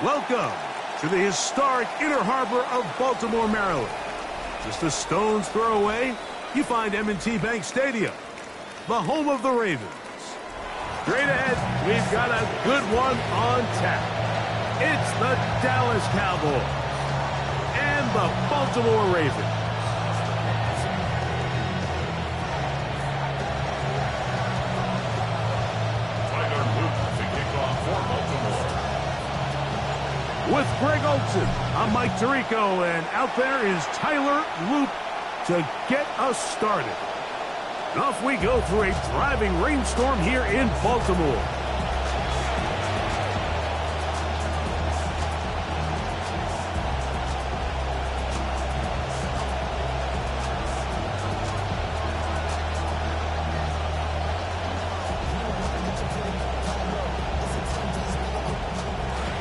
Welcome to the historic Inner Harbor of Baltimore, Maryland. Just a stone's throw away, you find M&T Bank Stadium, the home of the Ravens. Straight ahead, we've got a good one on tap. It's the Dallas Cowboys and the Baltimore Ravens. With Greg Olson, I'm Mike Tirico, and out there is Tyler Loop to get us started. And off we go through a driving rainstorm here in Baltimore.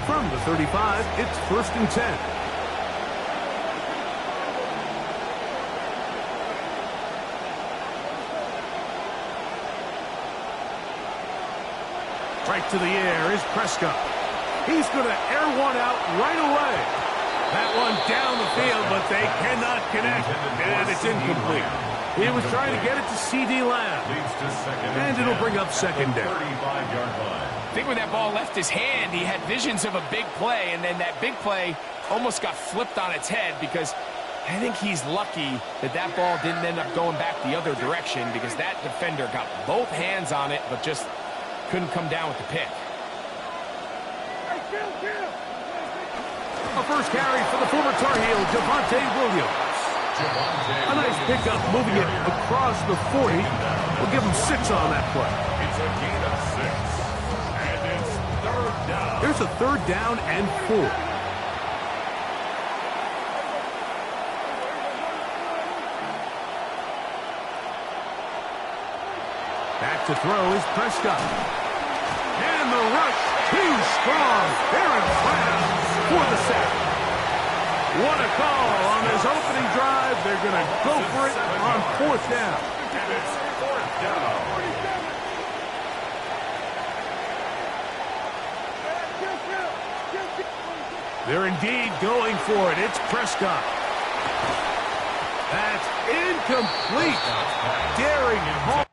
From the 35, it's 1st and 10. Right to the air is Prescott. He's going to air one out right away. That one down the field, but they cannot connect, and it's incomplete. He was trying to get it to C.D. Lamb, and it'll bring up 2nd down. I think when that ball left his hand, he had visions of a big play, and then that big play almost got flipped on its head because I think he's lucky that that ball didn't end up going back the other direction because that defender got both hands on it but just couldn't come down with the pick. A first carry for the former Tar Heel, Javonte Williams. A nice pickup moving it across the 40. We'll give him 6 on that play. It's a gain of 6. Here's a 3rd down and 4. Back to throw is Prescott. And the rush, too strong. Aaron Brown for the sack. What a call on his opening drive. They're going to go for it on 4th down. And it's 4th down. They're indeed going for it. It's Prescott. That's incomplete. Daring home.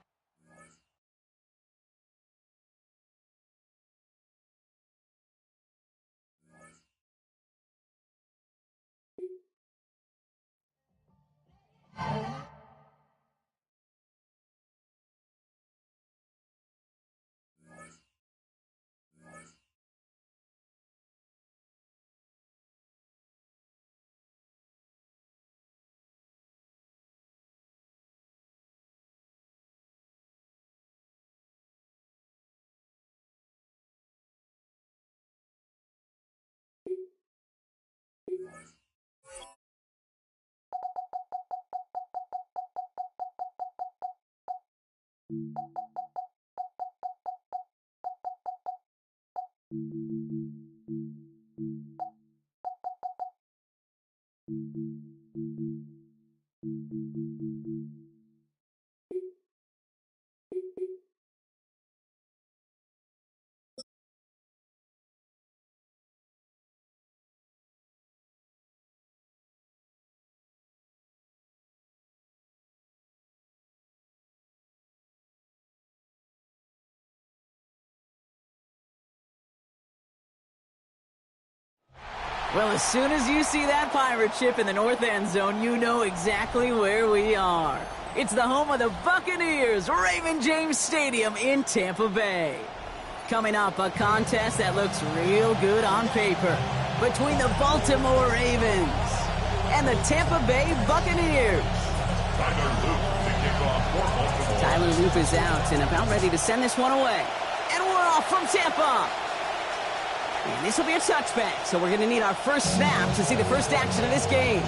Well, as soon as you see that pirate ship in the north end zone, you know exactly where we are. It's the home of the Buccaneers, Raymond James Stadium in Tampa Bay. Coming up, a contest that looks real good on paper between the Baltimore Ravens and the Tampa Bay Buccaneers. Tyler Loop is out and about ready to send this one away. And we're off from Tampa. And this will be a touchback, so we're going to need our first snap to see the first action of this game.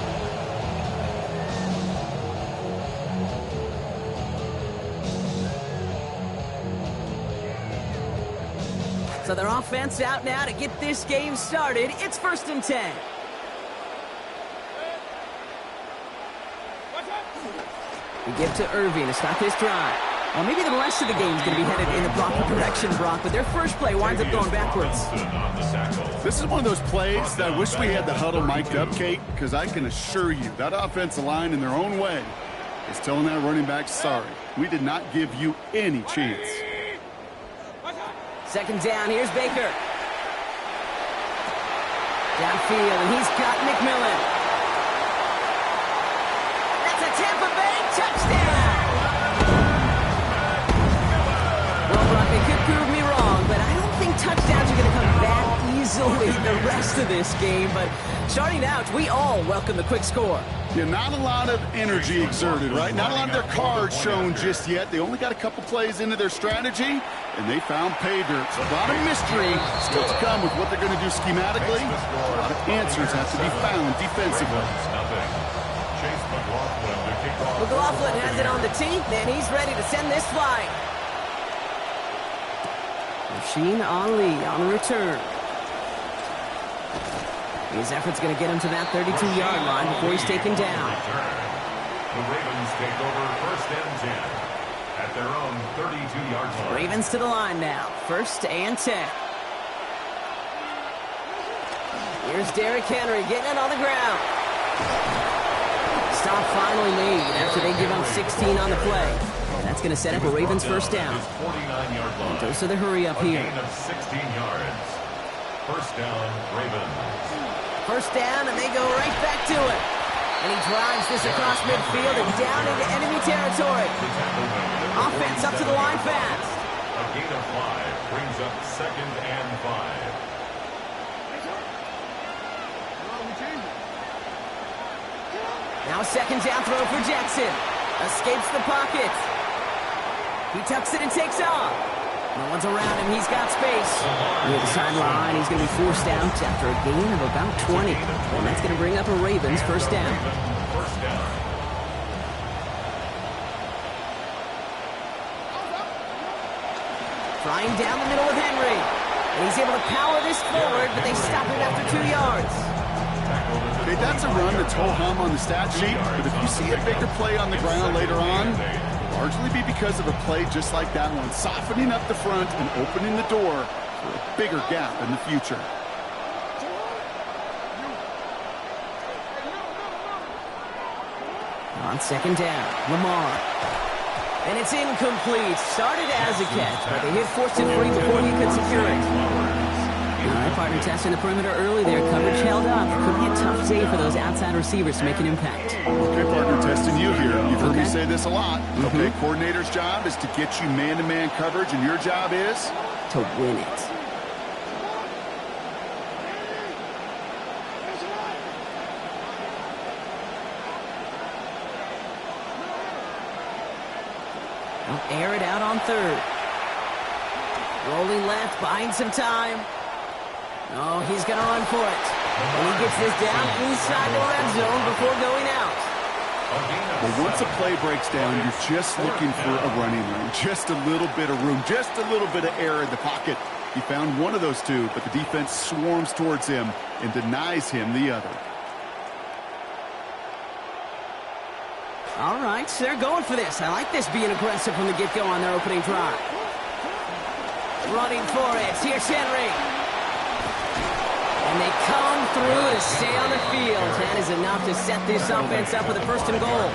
So their offense out now to get this game started. It's 1st and 10. We give to Irving to start this drive. Well, maybe the rest of the game is going to be headed in the proper direction, Brock, but their first play winds up going backwards. This is one of those plays that I wish we had the huddle mic'd up, Kate, because I can assure you that offensive line in their own way is telling that running back, sorry, we did not give you any chance. Second down, here's Baker. Downfield, and he's got McMillan. That's a Tampa Bay touchdown! Well, Brock, they could prove me wrong, but I don't think touchdowns are going to come that easily the rest of this game. But starting out, we all welcome the quick score. Yeah, not a lot of energy exerted, right? Not a lot of their cards shown just yet. They only got a couple plays into their strategy, and they found pay dirt. So a lot of mystery still to come with what they're going to do schematically. A lot of answers have to be found defensively. McLaughlin has it on the tee, and he's ready to send this flying. Rasheen Ali on the return. His effort's going to get him to that 32-yard line before he's taken down. The Ravens take over first and 10 at their own 32-yard line. Ravens to the line now. First and 10. Here's Derrick Henry getting it on the ground. Stop finally made after they give up 16 on the play. And that's going to set up a Ravens first down. And those are the hurry up here. Gain of 16 yards. First down, Ravens. First down, and they go right back to it. And he drives this across midfield and down into enemy territory. Offense up to the line fast. A gain of 5 brings up second and 5. Now a second down throw for Jackson. Escapes the pocket. He tucks it and takes off. No one's around him. He's got space. Near the sideline, he's going to be forced out after a gain of about 20. And that's going to bring up a Ravens first down. Flying down the middle with Henry. And he's able to power this forward, but they stop him after 2 yards. Okay, that's a run that's ho-hum on the stat sheet, but if you see a bigger play on the ground later on, largely be because of a play just like that one, softening up the front and opening the door for a bigger gap in the future. On second down, Lamar. And it's incomplete. Started as a catch, but they hit forced it free before he could secure it. All right, partner testing the perimeter early there. Coverage held up. Could be a tough day for those outside receivers to make an impact. Okay, partner, testing you here. You've heard me say this a lot. Okay, coordinator's job is to get you man-to-man coverage, and your job is? To win it. They'll air it out on third. Rolling left, buying some time. Oh, he's going to run for it. And he gets this down inside the red zone before going out. Well, once a play breaks down, you're just looking for a running lane. Just a little bit of room, just a little bit of air in the pocket. He found one of those two, but the defense swarms towards him and denies him the other. All right, so they're going for this. I like this being aggressive from the get-go on their opening drive. Running for it. Here's Henry. And they come through to stay on the field. That is enough to set this offense up with a first and goal.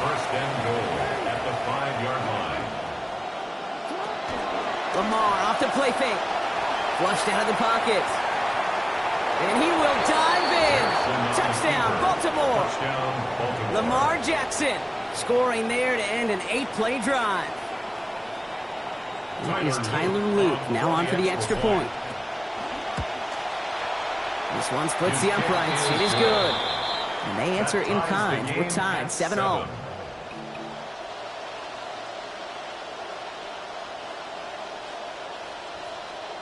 First and goal at the 5-yard line. Lamar off the play fake. Flushed out of the pocket. And he will dive in. Touchdown, Baltimore. Lamar Jackson scoring there to end an 8-play drive. That is Tyler Luke now on for the extra point. This one splits the uprights. It is good. And they answer in kind. We're tied 7-7.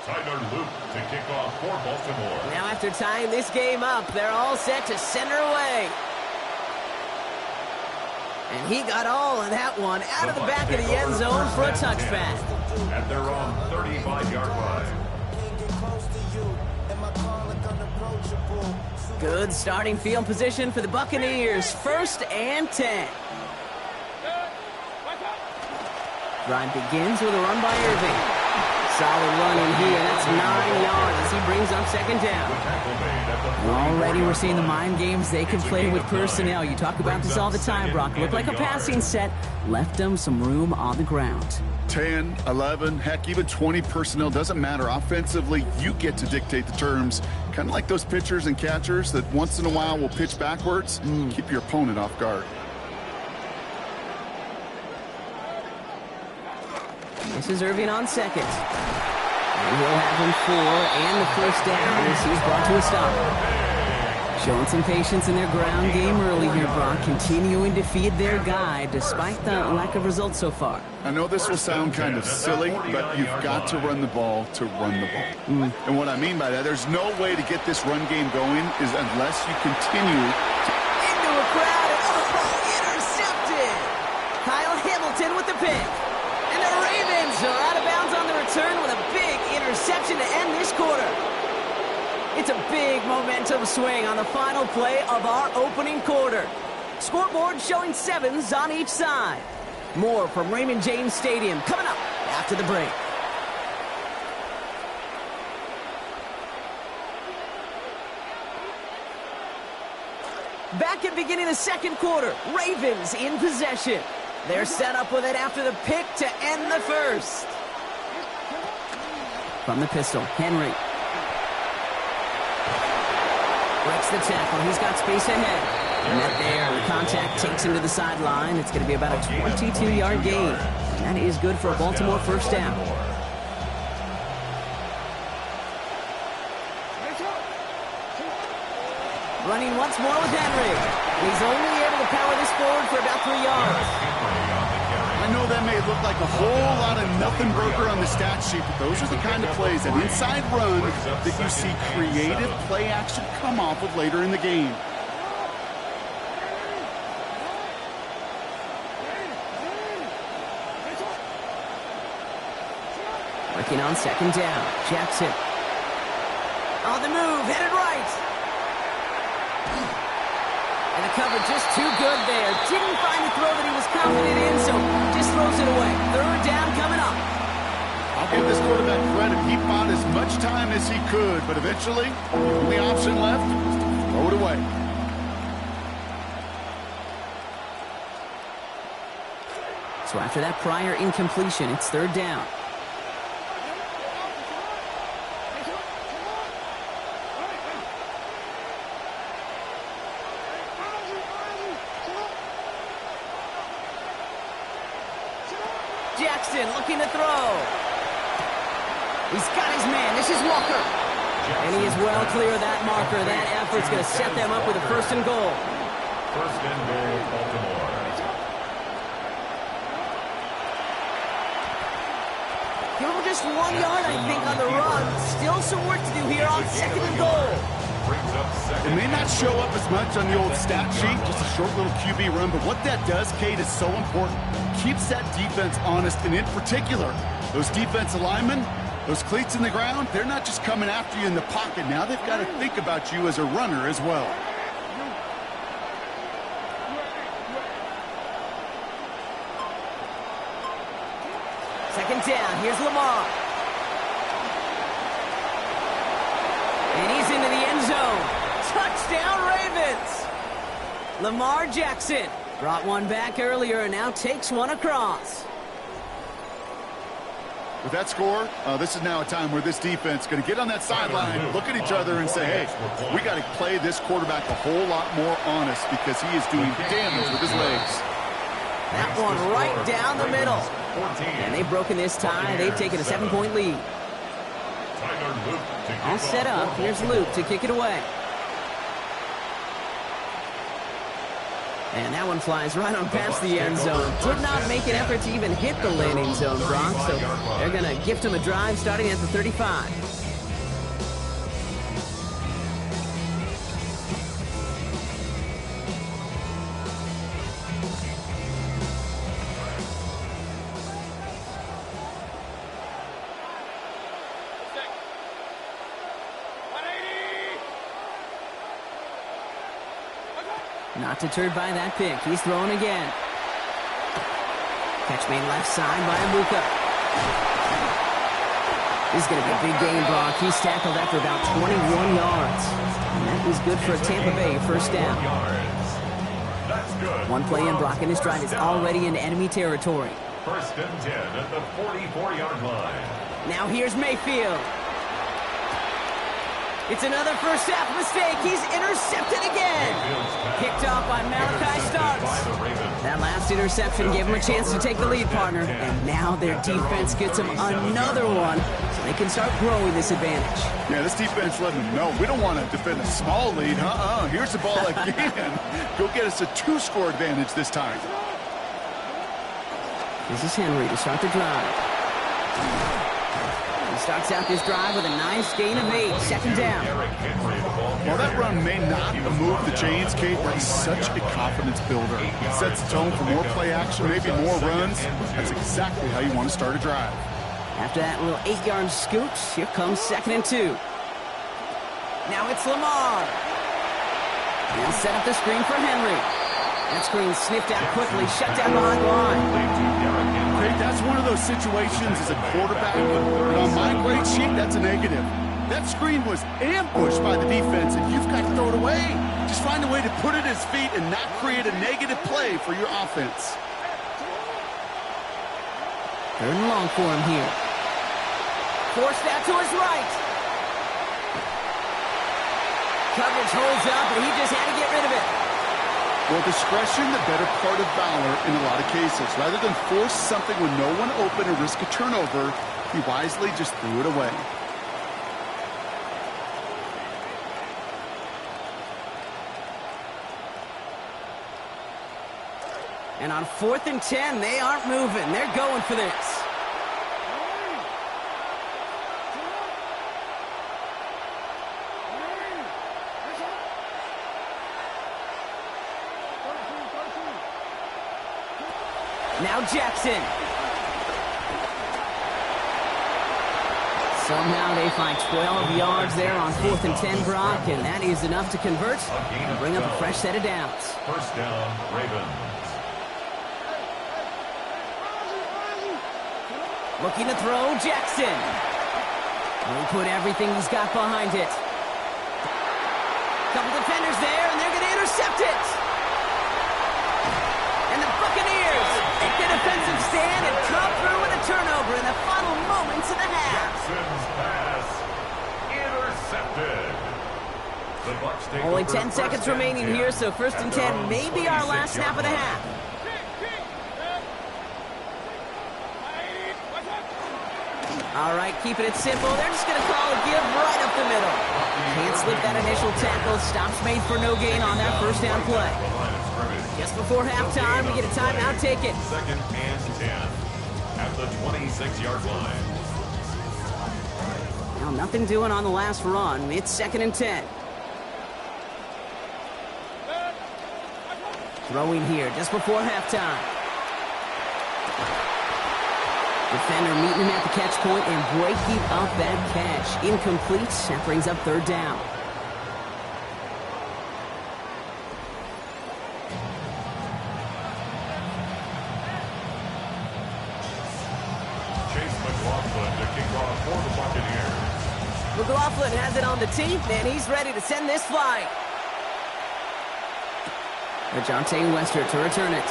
Tyler Luke to kick off for Baltimore. Now after tying this game up, they're all set to send her away. And he got all of that one out of the back of the end zone for a touchback. At their own 35-yard line. Good starting field position for the Buccaneers. First and 10. Drive begins with a run by Irving. Solid run in here. That's 9 yards as he brings up second down. Already we're seeing the mind games they can play with personnel. You talk about this all the time, Brock. Looked like a passing set. Left them some room on the ground. 10, 11, heck, even 20 personnel, doesn't matter. Offensively, you get to dictate the terms. Kind of like those pitchers and catchers that once in a while will pitch backwards. Keep your opponent off guard. This is Irving on second. And he'll have him 4 and the first down as he's brought to a stop. Showing some patience in their ground game early here, Brock. Continuing to feed their guy despite the lack of results so far. I know this will sound kind of silly, but you've got to run the ball to run the ball. And what I mean by that, there's no way to get this run game going is unless you continue to... Into a crowd and intercepted! Kyle Hamilton with the pick. And the Ravens are out of bounds on the return with a big interception to end this quarter. It's a big momentum swing on the final play of our opening quarter. Scoreboard showing 7s on each side. More from Raymond James Stadium coming up after the break. Back at beginning of the second quarter, Ravens in possession. They're set up with it after the pick to end the first. From the pistol, Henry. Breaks the tackle. He's got space ahead. Met there. The contact takes him to the sideline. It's going to be about a 22-yard gain. That is good for a Baltimore first down. Running once more with Henry. He's only able to power this forward for about 3 yards. I know that may look like a whole lot of nothing burger on the stat sheet, but those are the kind of plays, an inside run, that you see creative play action come off of later in the game. Working on second down. Jackson. On the move, headed right. And the cover just too good there. Didn't find the throw that he was confident in, so just throws it away. Third down coming up. I'll give this quarterback credit. He bought as much time as he could, but eventually, the only option left was to throw it away. So after that prior incompletion, it's third down. Jackson looking to throw. He's got his man. This is Walker. And he is well clear of that marker. That effort's going to set them up with a first and goal. First and goal, Baltimore. Give him just 1 yard, I think, on the run. Still some work to do here on second and goal. It may not show up as much on the old stat sheet, just a short little QB run, but what that does, Kate, is so important. Keeps that defense honest, and in particular, those defensive linemen, those cleats in the ground, they're not just coming after you in the pocket. Now they've got to think about you as a runner as well. Second down, here's Lamar. And he's into the end zone. Touchdown, Ravens! Lamar Jackson brought one back earlier and now takes one across. With that score, this is now a time where this defense is going to get on that sideline, look at each other and say, hey, we got to play this quarterback a whole lot more honest because he is doing damage with his legs. That one right down the middle. And they've broken this tie. They've taken a 7-point lead. All set up. Here's Luke to kick it away. And that one flies right on past the end zone. Did not make an effort to even hit the landing zone, Brock. So they're going to gift him a drive starting at the 35. Not deterred by that pick. He's throwing again. Catch made left side by Abuka. This is going to be a big game, Brock. He's tackled after about 21 yards. And that is good for a Tampa Bay first down. That's good. One play in, Brock, and his drive is already in enemy territory. First and 10 at the 44-yard line. Now here's Mayfield. It's another first half mistake. He's intercepted again. Picked off by Malachi Starks. That last interception gave him a chance to take the lead, partner. And now their defense gets them another one, so they can start growing this advantage. Yeah, this defense letting them know we don't want to defend a small lead. Here's the ball again. Go get us a 2-score advantage this time. This is Henry to start the drive. He starts out this drive with a nice gain of 8. Second down. While that run may not move the chains, Kate, that's such a confidence builder. It sets the tone for more play action, maybe more runs. That's exactly how you want to start a drive. After that little 8-yard scoot, here comes 2nd and 2. Now it's Lamar. He'll set up the screen for Henry. That screen sniffed out quickly, shut down behind the line. Great, that's one of those situations as a quarterback. On my grade sheet, that's a negative. That screen was ambushed by the defense, and you've got to throw it away. Just find a way to put it at his feet and not create a negative play for your offense. 3rd and long for him here. Forced out to his right. Coverage holds up, and he just had to get rid of it. Well, discretion, the better part of valor in a lot of cases. Rather than force something with no one open and risk a turnover, he wisely just threw it away. And on 4th and 10, they aren't moving. They're going for this. Now Jackson. Somehow they find 12 yards there on 4th and 10, Brock, and that is enough to convert and bring up a fresh set of downs. First down, Ravens. Looking to throw, Jackson. He'll put everything he's got behind it. Couple defenders there, and they're going to intercept it. And the Buccaneers take the defensive stand and come through with a turnover in the final moments of the half. Jackson's pass intercepted. The Bucs take Only over 10 seconds first and remaining 10 here, so 1st and 10 may be our last snap of the half. All right, keeping it simple. They're just going to call a give right up the middle. Can't slip that initial tackle. Stops made for no gain on that first down play. Just before halftime, we get a timeout. Take it. 2nd and 10 at the 26-yard line. Now, nothing doing on the last run. It's 2nd and 10. Throwing here just before halftime. Defender meeting him at the catch point and breaking up that catch. Incomplete. That brings up 3rd down. Chase McLaughlin to kick off for the Buccaneers. McLaughlin has it on the tee, and he's ready to send this flight. Ajante Wester to return it.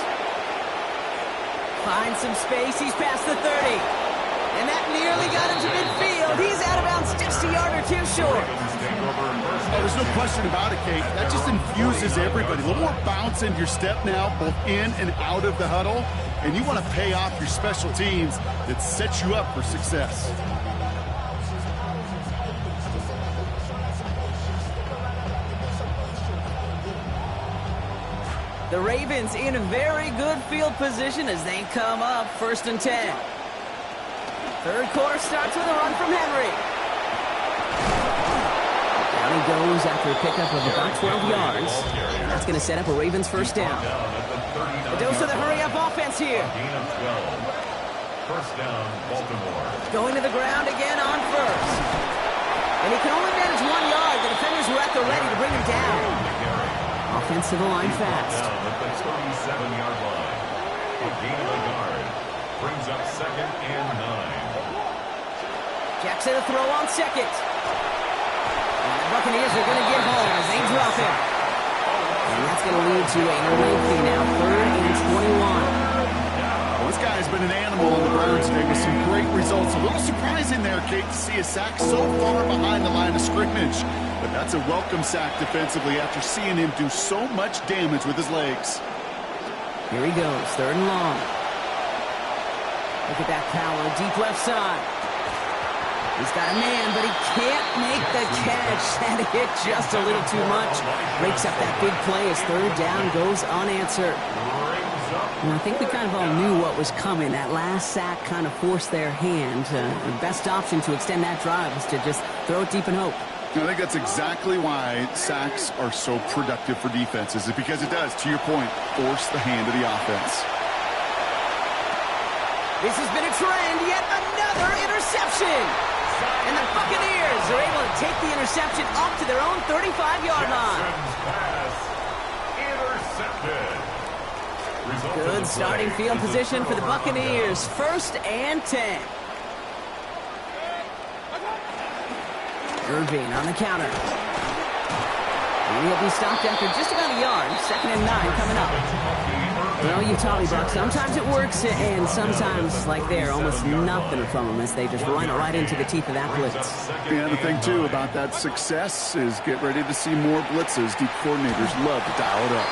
Finds some space. He's past the 30. And that nearly got him to midfield. He's out of bounds just a yard or two short. Oh, there's no question about it, Kate. That just infuses everybody. A little more bounce into your step now, both in and out of the huddle. And you want to pay off your special teams that sets you up for success. The Ravens in a very good field position as they come up 1st and 10. 3rd quarter starts with a run from Henry. Down he goes after a pickup of about 12 yards. That's going to set up a Ravens first down. A dose of the hurry-up offense here. Gain of 12. First down, Baltimore. Going to the ground again on 1st. And he can only manage 1 yard. The defenders were at the ready to bring him down. Offense to the line fast. Down at the 37-yard line. A gain of a yard. brings up 2nd and 9. Jackson a throw on second. And the Buccaneers are going to get home as they drop it. And that's going to lead to a lengthy now 3rd and 21. Well, this guy's been an animal on the ground today with some great results. A little surprising there, Kate, to see a sack so far behind the line of scrimmage. But that's a welcome sack defensively after seeing him do so much damage with his legs. Here he goes, 3rd and long. Look at that power, deep left side. He's got a man, but he can't make the catch. That hit just a little too much. Breaks up that big play as 3rd down goes unanswered. Well, I think we kind of all knew what was coming. That last sack kind of forced their hand. The best option to extend that drive was to just throw it deep and hope. I think that's exactly why sacks are so productive for defenses, is because it does, to your point, force the hand of the offense. This has been a trend, yet another interception. And the Buccaneers are able to take the interception up to their own 35-yard line. Intercepted. Good starting field position for the Buccaneers. 1st and 10. Irving on the counter. And he'll be stopped after just about a yard. 2nd and 9 coming up. Well, you Tommy Buck, sometimes it works, and sometimes, like there, almost nothing from them as they just run it right into the teeth of that blitz. Yeah, the thing, too, about that success is get ready to see more blitzes. Deep coordinators love to dial it up.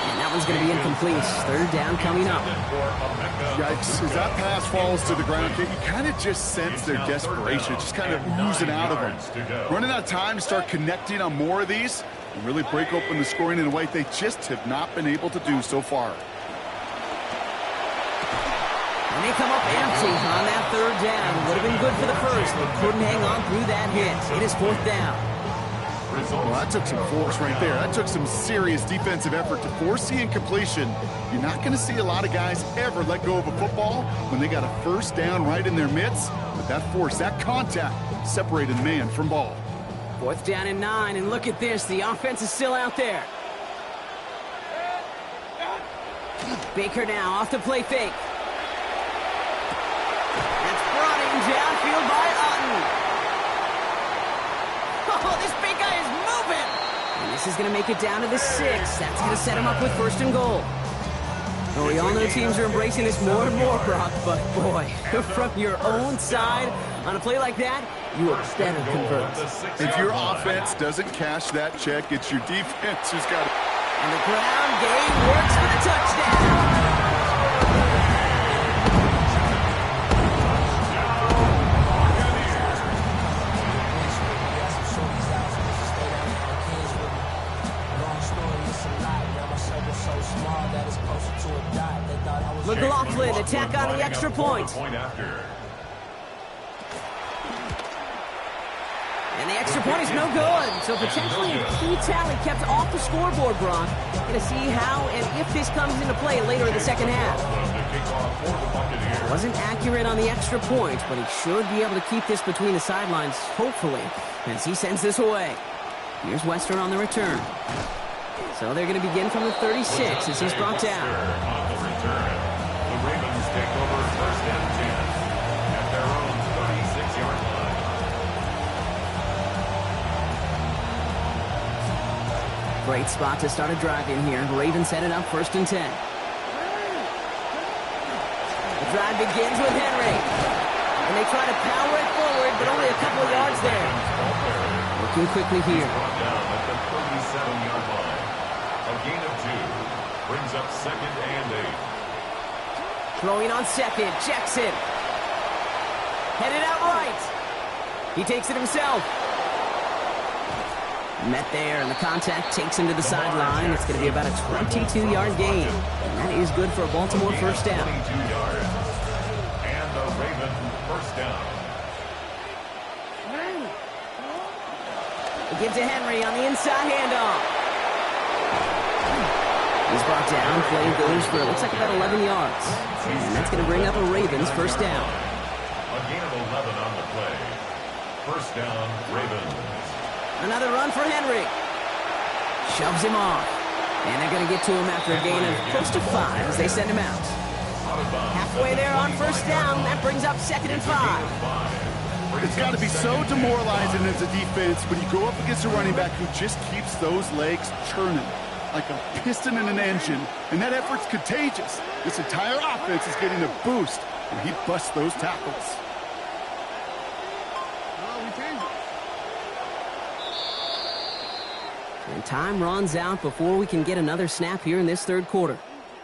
And that one's going to be incomplete. 3rd down coming up. Yikes. As that pass falls to the ground, you kind of just sense their desperation, just kind of oozing out of them. Running out of time to start connecting on more of these and really break open the scoring in a way they just have not been able to do so far. And they come up empty on that 3rd down. Would have been good for the first, but couldn't hang on through that hit. It is 4th down. Well, that took some force right there. That took some serious defensive effort to force the incompletion. You're not going to see a lot of guys ever let go of a football when they got a 1st down right in their midst. But that force, that contact, separated man from ball. 4th down and 9, and look at this. The offense is still out there. Baker now off the play fake. That's brought in downfield by Otten. Oh, this big guy is moving. And this is going to make it down to the 6. That's going to set him up with 1st and goal. Well, we all know teams are embracing this more and more, Brock, but boy, from your own side, on a play like that, you are better convert. If your offense doesn't cash that check, it's your defense who's got it. And the ground game works for the touchdown. McLaughlin attack on the extra point. And the extra point is no good. So potentially a key tally kept off the scoreboard, Brock. Going to see how and if this comes into play later in the 2nd half. Wasn't accurate on the extra point, but he should be able to keep this between the sidelines, hopefully, as he sends this away. Here's Western on the return. So they're going to begin from the 36 as he's brought down. The Ravens take over 1st and 10 at their own 36-yard line. Great spot to start a drive in here. Ravens set it up 1st and 10. The drive begins with Henry. And they try to power it forward, but only a couple of yards there. Looking quickly here. Brought down at the 37-yard line. A gain of 2 brings up 2nd and 8. Throwing on second, Jackson. Headed out right. He takes it himself. Met there, and the contact takes him to the sideline. It's going to be about a 22-yard gain. And that is good for a Baltimore 1st down. 22 yards. And the Ravens 1st down. They give to Henry on the inside handoff. He's brought down. Play goes for, it looks like about 11 yards. And that's going to bring up a Ravens 1st down. A gain of 11 on the play. 1st down, Ravens. Another run for Henry. Shoves him off. And they're going to get to him after a gain of close to 5 as they send him out. Halfway there on first down. That brings up 2nd and 5. It's got to be so demoralizing as a defense when you go up against a running back who just keeps those legs churning like a piston in an engine, and that effort's contagious. This entire offense is getting a boost when he busts those tackles. And time runs out before we can get another snap here in this 3rd quarter.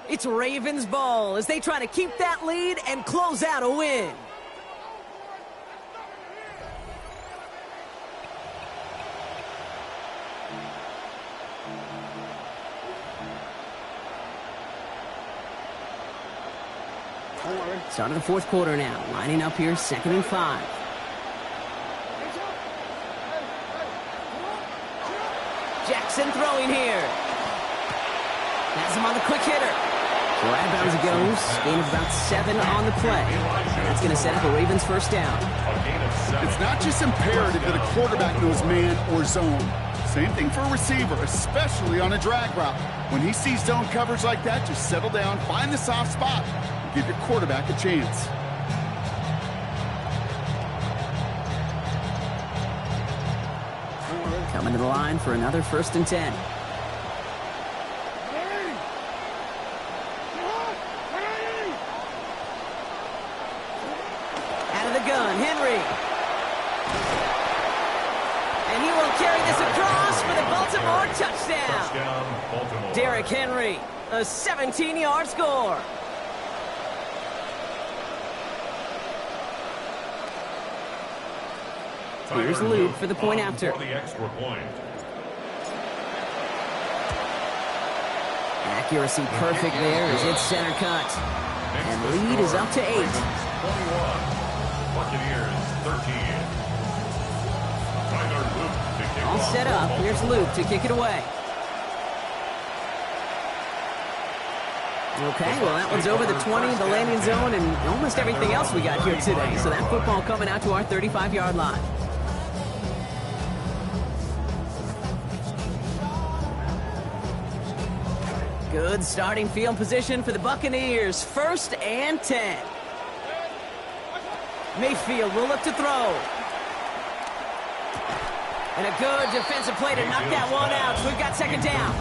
It's Ravens ball as they try to keep that lead and close out a win. Start of the 4th quarter now. Lining up here, 2nd and 5. Jackson throwing here. Has him on the quick hitter. Right out of bounds it goes. Gain of about 7 on the play. And that's going to set up a Ravens first down. It's not just imperative that a quarterback knows man or zone. Same thing for a receiver, especially on a drag route. When he sees zone coverage like that, just settle down, find the soft spot, and give your quarterback a chance. Coming to the line for another 1st and 10. Out of the gun, Henry. And he will carry this across for the Baltimore touchdown. Derrick Henry, a 17-yard score. Here's Luke for the point after. Accuracy perfect there as it's center cut. And the lead is up to 8. All set up. Here's Luke to kick it away. Okay, well, that one's over the 20, the landing zone, and almost everything else we got here today. So that football coming out to our 35-yard line. Good starting field position for the Buccaneers. 1st and 10. Mayfield will look to throw. And a good defensive play to knock that one out. So we've got 2nd down.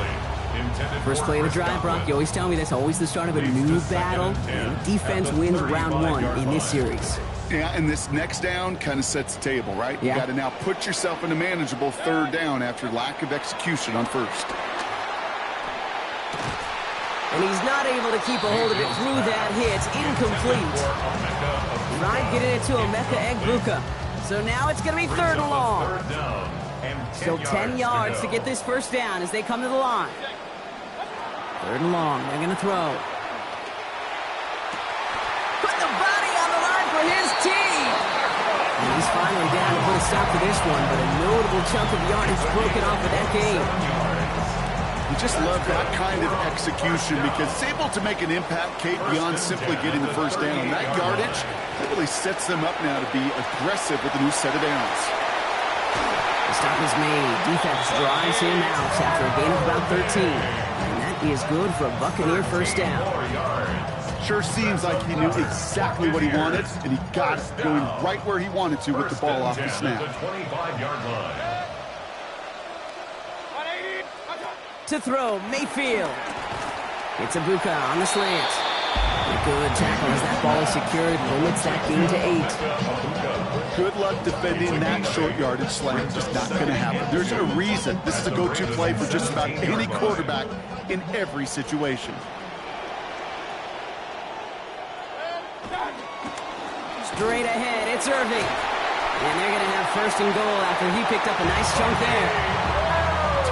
First play of the drive, Brock. You always tell me that's always the start of a new battle. And defense wins round 1 in this series. Yeah, and this next down kind of sets the table, right? Yeah. You got to now put yourself in a manageable 3rd down after lack of execution on 1st. And he's not able to keep a hold of it through that hit. Incomplete. Tried getting it to Emeka Egbuka. So now it's going to be 3rd and long. Still 10 yards to get this first down as they come to the line. 3rd and long. They're going to throw. Put the body on the line for his team. And he's finally down to put a stop to this one, but a notable chunk of yardage broken off of that game. You just love that kind of execution because it's able to make an impact, Kate, beyond simply getting the first down. That yardage, that really sets them up now to be aggressive with a new set of downs. The stop is made. Defense drives him out after a gain of about 13. And that is good for a Buccaneer first down. Sure seems like he knew exactly what he wanted, and he got it going right where he wanted to with the ball off the snap. To throw, Mayfield. It's Egbuka on the slant. A good tackle as that ball is secured. Limits that gain to 8. Good luck defending that short yardage slant. Just not going to happen. There's a reason this is a go-to play for just about any quarterback in every situation. Straight ahead, it's Irving. And they're going to have 1st and goal after he picked up a nice chunk there.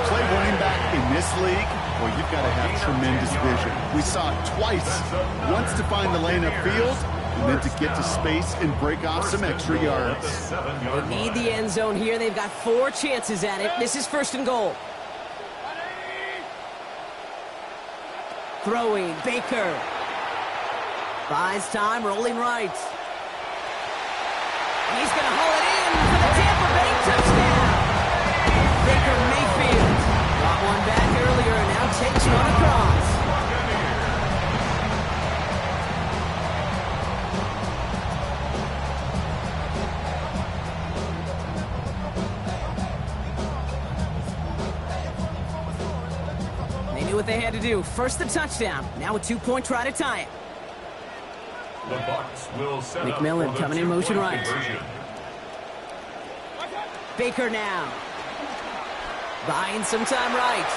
Play running back in this league, well, you've got to have tremendous vision. We saw it twice. Once to find the lane upfield, and then to get to space and break off some extra yards. They need the end zone here. They've got 4 chances at it. This is 1st and goal. Throwing, Baker. Buys time, rolling right. He's going to haul it in for the Tampa Bay touchdown. Baker Mayfield got one back earlier and now takes one across. what they had to do. First the touchdown, now a 2-point try to tie it. The Bucs will set McMillan up for the coming in motion two-point right. conversion. Baker now. Buying some time right.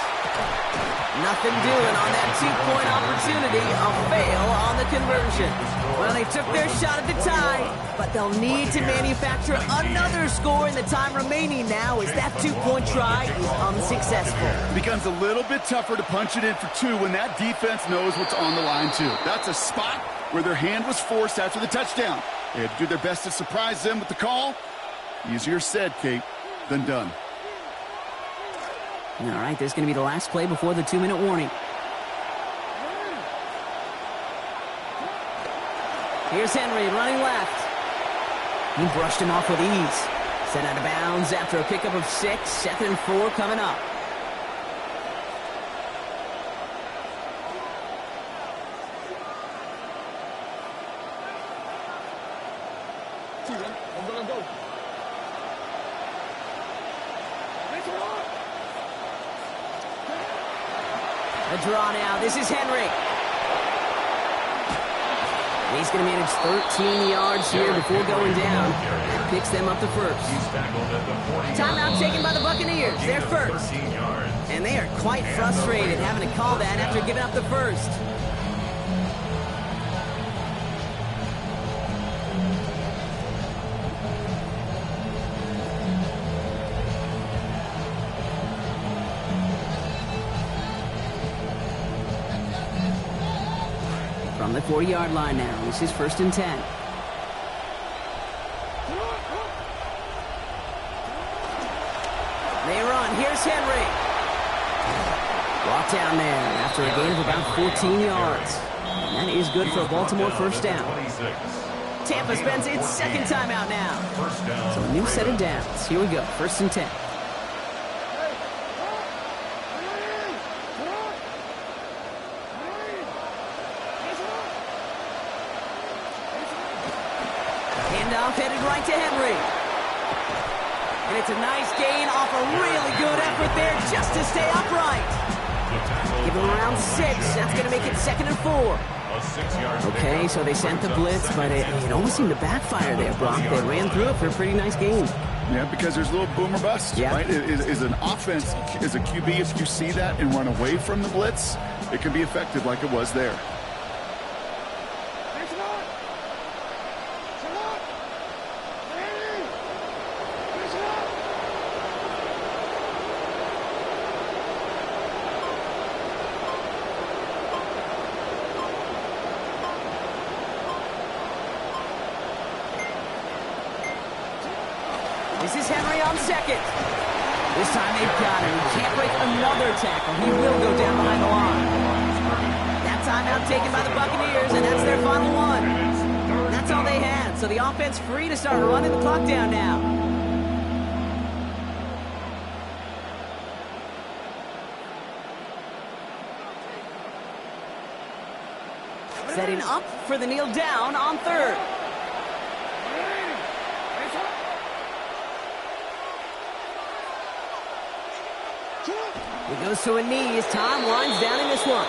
Nothing doing on that 2-point opportunity. A fail on the conversion. Well, they took their shot at the tie, but they'll need to manufacture another score in the time remaining now as that 2-point try is unsuccessful. It becomes a little bit tougher to punch it in for 2 when that defense knows what's on the line, too. That's a spot where their hand was forced after the touchdown. They had to do their best to surprise them with the call. Easier said, Kate, than done. All right, this is going to be the last play before the 2-minute warning. Here's Henry running left. He brushed him off with ease. Sent out of bounds after a pickup of 6. 2nd and 4 coming up. A draw now. This is Henry. He's going to manage 13 yards here before going down. That picks them up to first. Timeout taken by the Buccaneers. They're first. And they are quite frustrated having to call that after giving up the first. From the 40-yard line now, this is 1st and 10. They run. Here's Henry. Brought down there after a gain of about 14 yards. And that is good for a Baltimore first down. Tampa spends its 2nd timeout now. So a new set of downs. Here we go. 1st and 10. Headed right to Henry. And it's a nice gain off a really good effort there just to stay upright. Give him around 6. That's going to make it 2nd and 4. Okay, so they sent the blitz, but it almost seemed to backfire there, Brock. They ran through it for a pretty nice gain. Yeah, because there's a little boom or bust, right? Is an offense, as a QB, if you see that and run away from the blitz, it can be effective like it was there. This is Henry on 2nd. This time they've got him. He can't break another tackle. He will go down behind the line. That timeout taken by the Buccaneers, and that's their final one. That's all they had, so the offense free to start running the clock down now. Setting up for the kneel down on 3rd. He goes to a knee as Tom winds down in this one.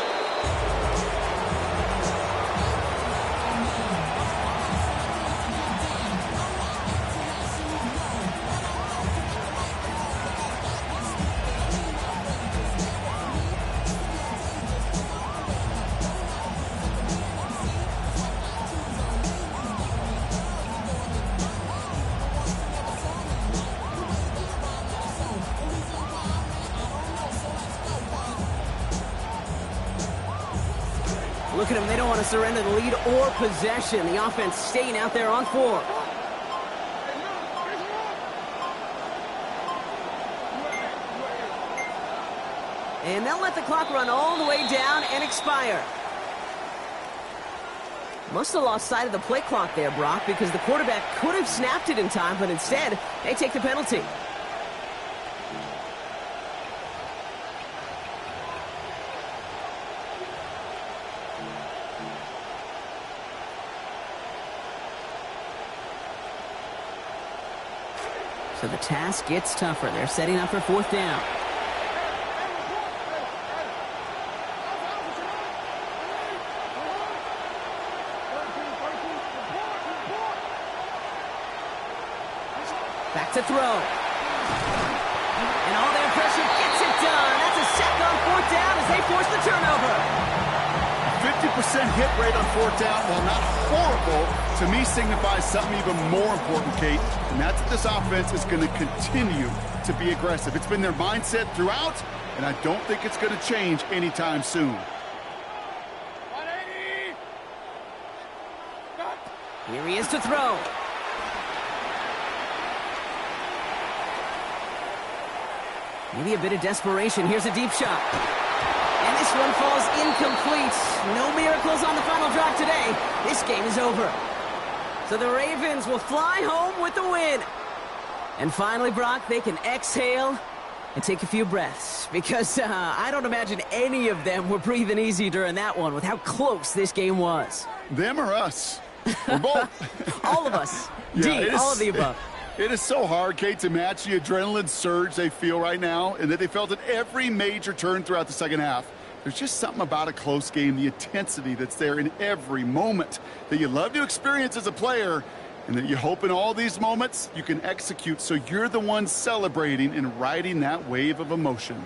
Look at them. They don't want to surrender the lead or possession. The offense staying out there on 4. And they'll let the clock run all the way down and expire. Must have lost sight of the play clock there, Brock, because the quarterback could have snapped it in time, but instead, they take the penalty. So the task gets tougher. They're setting up for 4th down. Back to throw. And all their pressure gets it done. That's a sack on fourth down as they force the turnover. 50% hit rate on fourth down, while not horrible, to me signifies something even more important, Kate, and that's that this offense is going to continue to be aggressive. It's been their mindset throughout, and I don't think it's going to change anytime soon. Here he is to throw. Maybe a bit of desperation. Here's a deep shot. And this one falls incomplete. No miracles on the final drive today. This game is over. So the Ravens will fly home with the win. And finally, Brock, they can exhale and take a few breaths. Because I don't imagine any of them were breathing easy during that one with how close this game was. Them or us? We're both. All of us. Yeah, all of the above. It is so hard, Kate, to match the adrenaline surge they feel right now and that they felt at every major turn throughout the second half. There's just something about a close game, the intensity that's there in every moment that you love to experience as a player, and that you hope in all these moments you can execute so you're the one celebrating and riding that wave of emotion.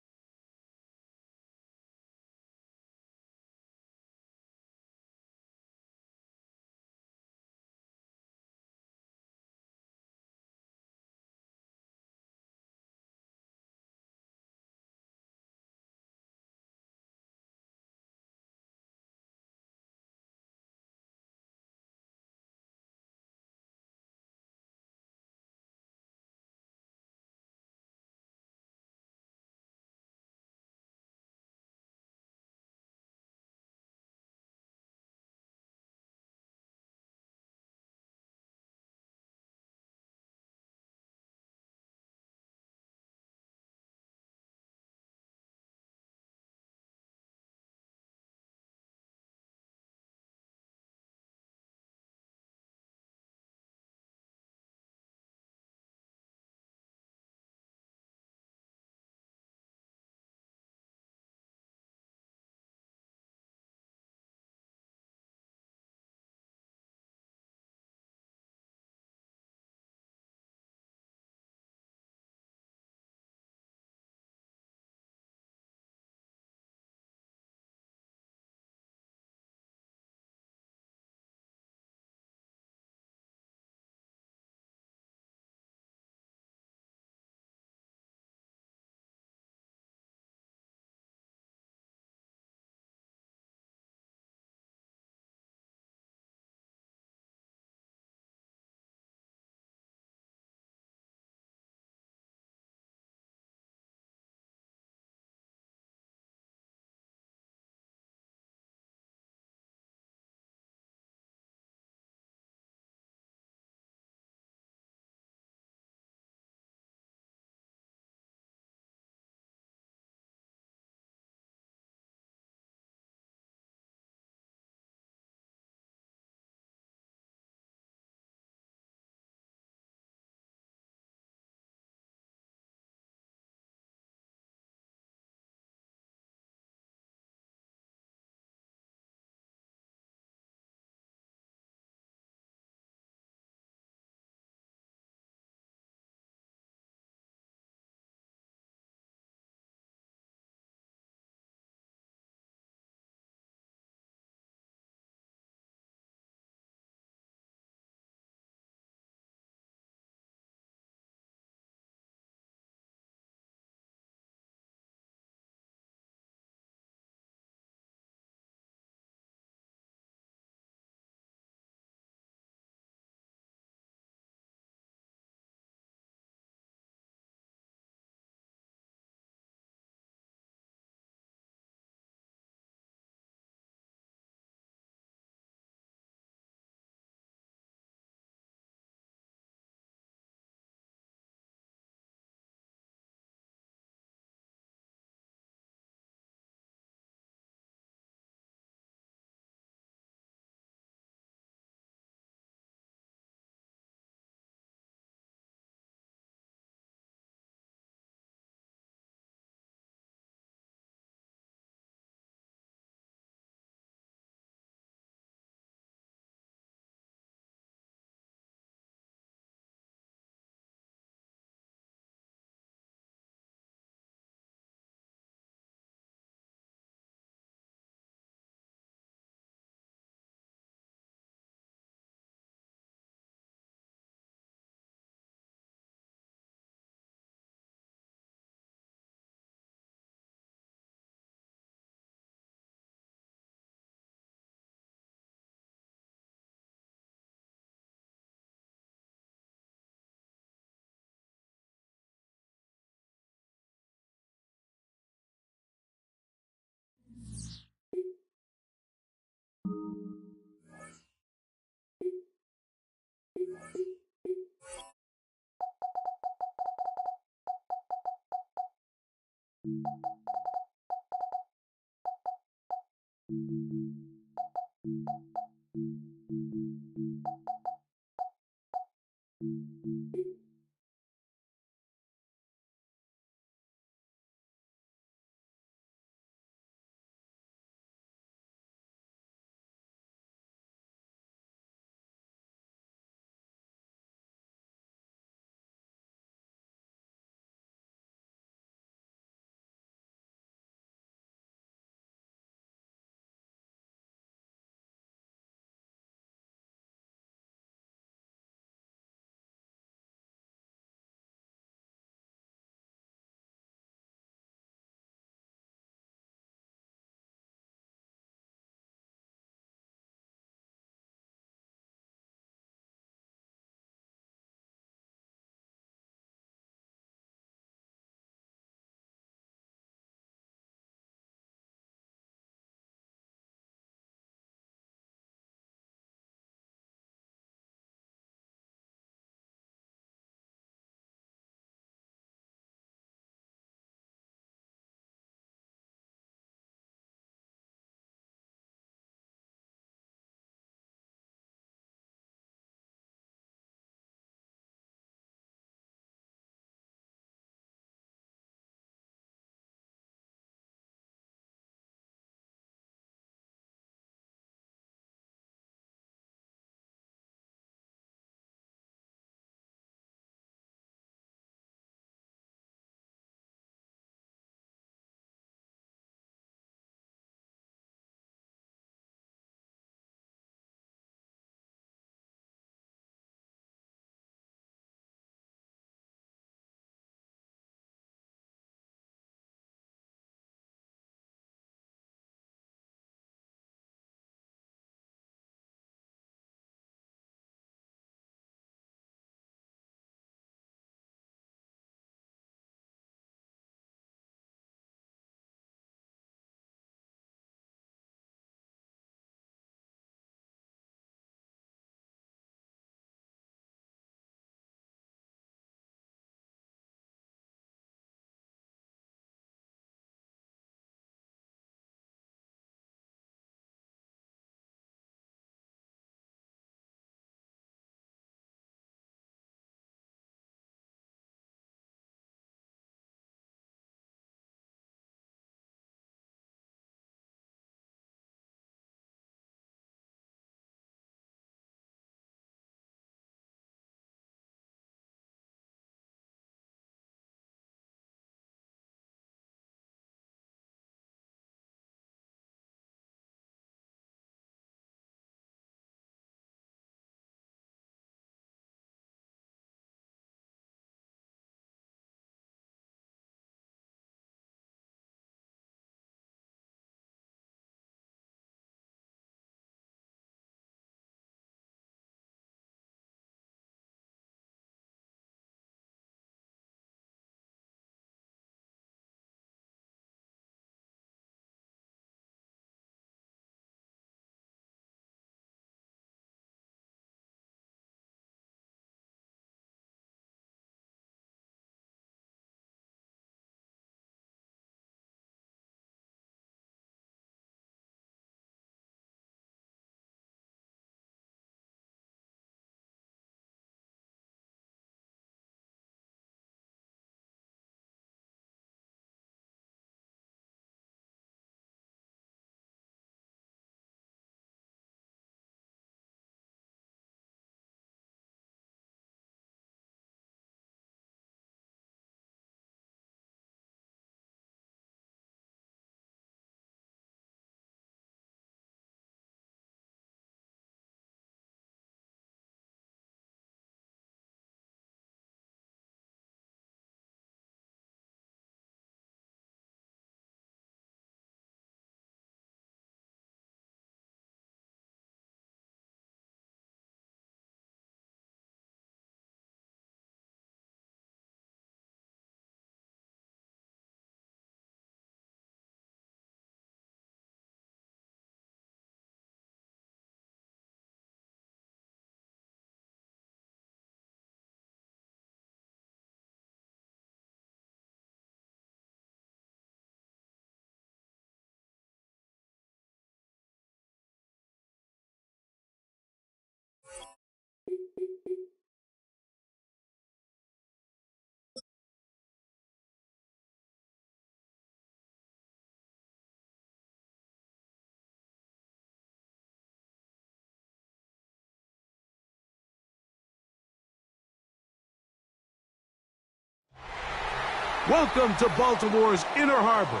Welcome to Baltimore's Inner Harbor.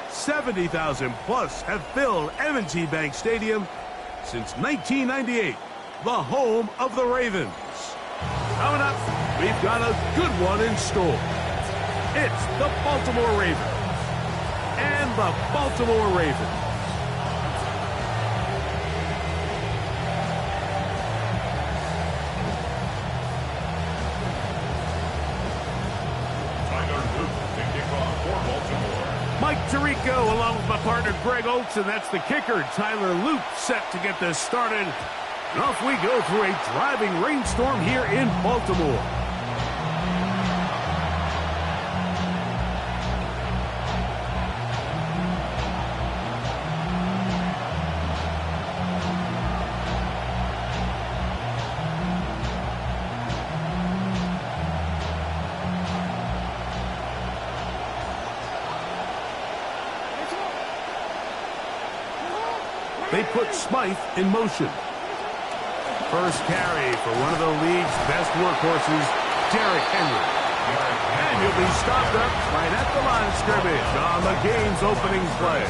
70,000 plus have filled M&T Bank Stadium since 1998, the home of the Ravens. Coming up, we've got a good one in store. It's the Baltimore Ravens and the Baltimore Ravens. Mike Tirico along with my partner Greg Oates, and that's the kicker, Tyler Loop, set to get this started. And off we go through a driving rainstorm here in Baltimore. They put Smythe in motion. First carry for one of the league's best workhorses, Derrick Henry. And he'll be stopped up right at the line of scrimmage on the game's opening play.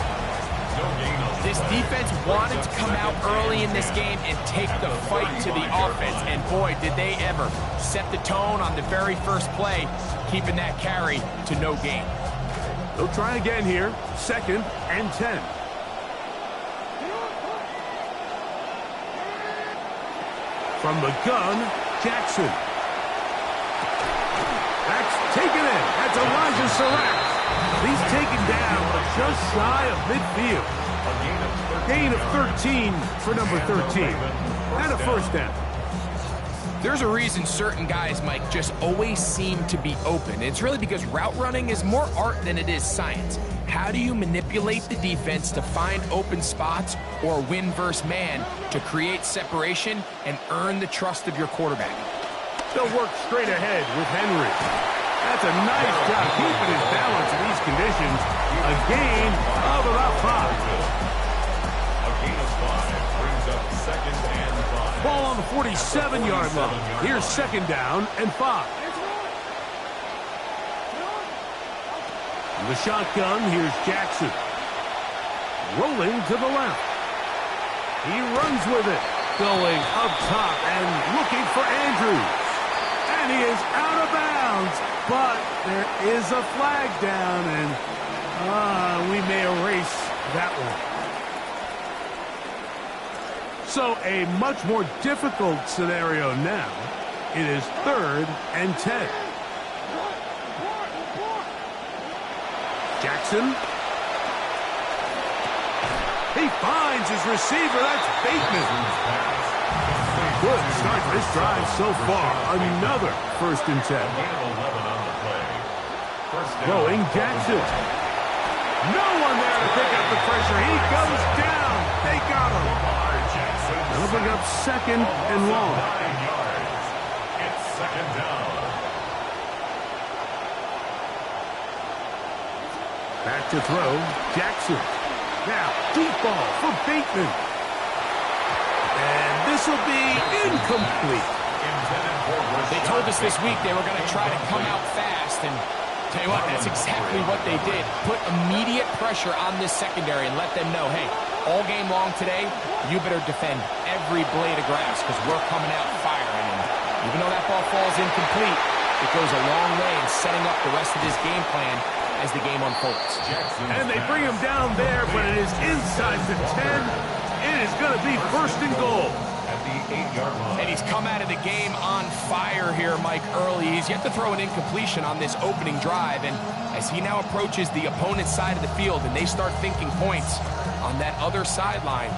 This defense wanted to come out early in this game and take the fight to the offense. And boy, did they ever set the tone on the very first play, keeping that carry to no gain. They'll try again here, 2nd and 10. From the gun, Jackson. That's taken in. That's Elijah Surratt. He's taken down just shy of midfield. Gain of 13 for number 13. And a first down. There's a reason certain guys, Mike, just always seem to be open. It's really because route running is more art than it is science. How do you manipulate the defense to find open spots or win versus man to create separation and earn the trust of your quarterback? They'll work straight ahead with Henry. That's a nice job keeping his balance in these conditions. A gain of about 5. A gain of 5 brings up 2nd and 5. Ball on the 47-yard line. Here's 2nd down and 5. The shotgun, here's Jackson. Rolling to the left. He runs with it. Going up top and looking for Andrews. And he is out of bounds. But there is a flag down, and we may erase that one. So a much more difficult scenario now. It is 3rd and 10. Jackson. He finds his receiver. That's Bateman. Good start to this drive so far. Another 1st and 10. Throwing Jackson. No one there to pick up the pressure. He goes down. They got him. That'll bring up 2nd and long. 9 yards. It's 2nd down. Back to throw, Jackson. Now, deep ball for Bateman. And this will be incomplete. They told us this week they were going to try to come out fast, and tell you what, that's exactly what they did. Put immediate pressure on this secondary and let them know, hey, all game long today, you better defend every blade of grass because we're coming out firing. And even though that ball falls incomplete, it goes a long way in setting up the rest of this game plan as the game unfolds. And they bring him down there, but it is inside the 10. It is going to be 1st and goal. At the 8-yard line. And he's come out of the game on fire here, Mike, early. He's yet to throw an incompletion on this opening drive. And as he now approaches the opponent's side of the field and they start thinking points on that other sideline,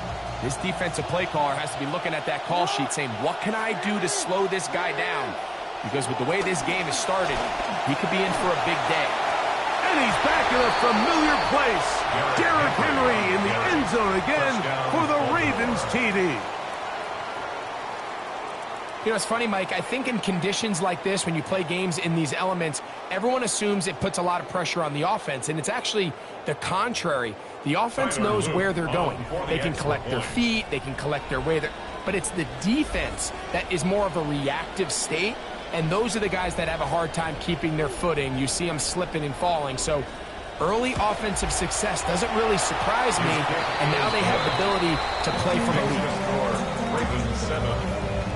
this defensive play caller has to be looking at that call sheet saying, what can I do to slow this guy down? Because with the way this game has started, he could be in for a big day. And he's back in a familiar place. Derrick Henry in the end zone again for the Ravens TD. You know, it's funny, Mike. I think in conditions like this, when you play games in these elements, everyone assumes it puts a lot of pressure on the offense, and it's actually the contrary. The offense knows where they're going. They can collect their feet. They can collect their way. But it's the defense that is more of a reactive state. and those are the guys that have a hard time keeping their footing. You see them slipping and falling, so early offensive success doesn't really surprise me, and now they have the ability to play from a lead. Ravens 7,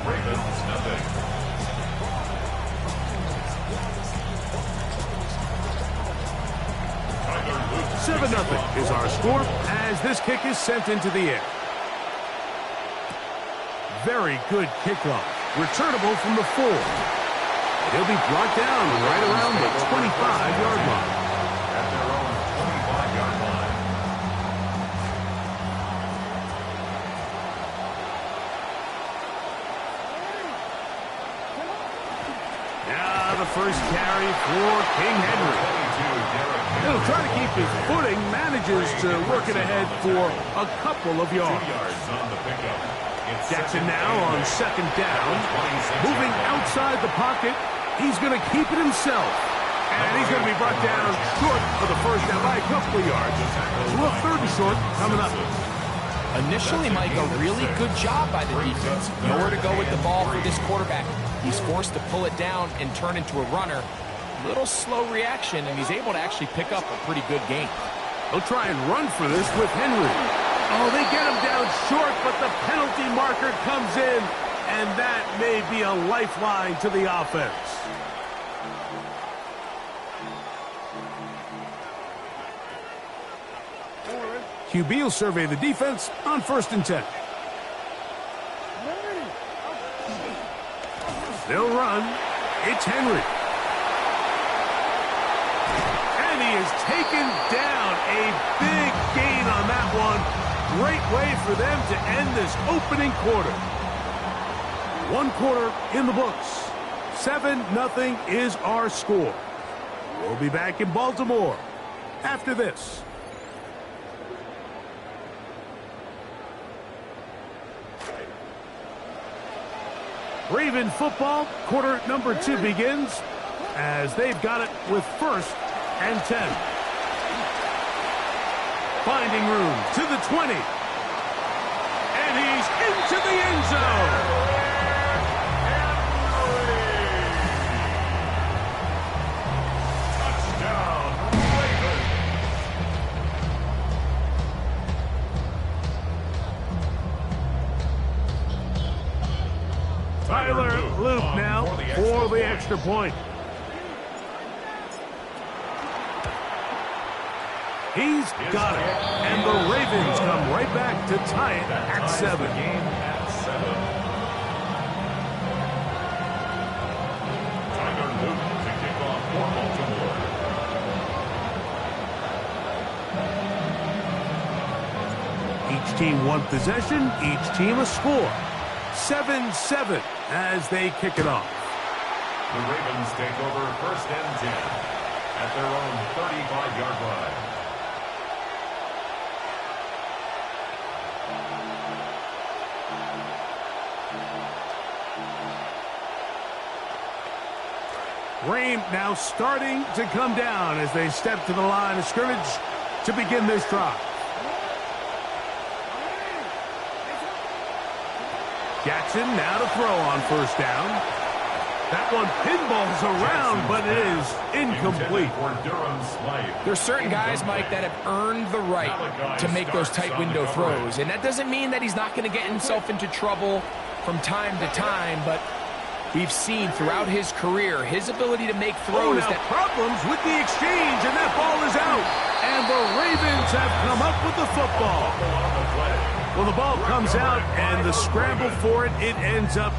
Ravens nothing. 7-0 is our score as this kick is sent into the air. Very good kickoff. Returnable from the 4. He'll be brought down right around the 25-yard line. At their own 25-yard line. Now the first carry for King Henry. He'll try to keep his footing, manages to work it ahead for a couple of 2 yards. yards on the pickup. It's Jackson second now on second down. 26 Moving outside the pocket. He's going to keep it himself. And he's going to be brought down short for the first down by a couple of yards. So a third and short coming up. Initially, Mike, a really good job by the defense. Nowhere to go with the ball for this quarterback. He's forced to pull it down and turn into a runner. Little slow reaction, and he's able to actually pick up a pretty good gain. They'll try and run for this with Henry. Oh, they get him down short, but the penalty marker comes in, and that may be a lifeline to the offense. QB will survey the defense on 1st and 10. They'll run. It's Henry. And he is taken down. A big gain on that one. Great way for them to end this opening quarter. 1 quarter in the books. 7-0 is our score. We'll be back in Baltimore after this. Raven football, quarter number 2 begins as they've got it with 1st and 10. Finding room to the 20. And he's into the end zone. Touchdown, Ravens. Tyler Luke now for the extra point. He's got it. And the Ravens come right back to tie it at 7. The game at 7. Tyler Luke to kick off for Baltimore. Each team 1 possession, each team a score. 7-7 as they kick it off. The Ravens take over 1st and 10 at their own 35-yard line. Rain now starting to come down as they step to the line of scrimmage to begin this drive. Jackson now to throw on 1st down. That one pinballs around, but it is incomplete. There's certain guys, Mike, that have earned the right to make those tight window throws. And that doesn't mean that he's not going to get himself into trouble from time to time, but we've seen throughout his career his ability to make throws. Problems with the exchange, and that ball is out. And the Ravens have come up with the football. Well, the ball comes out, and the scramble for it, it ends up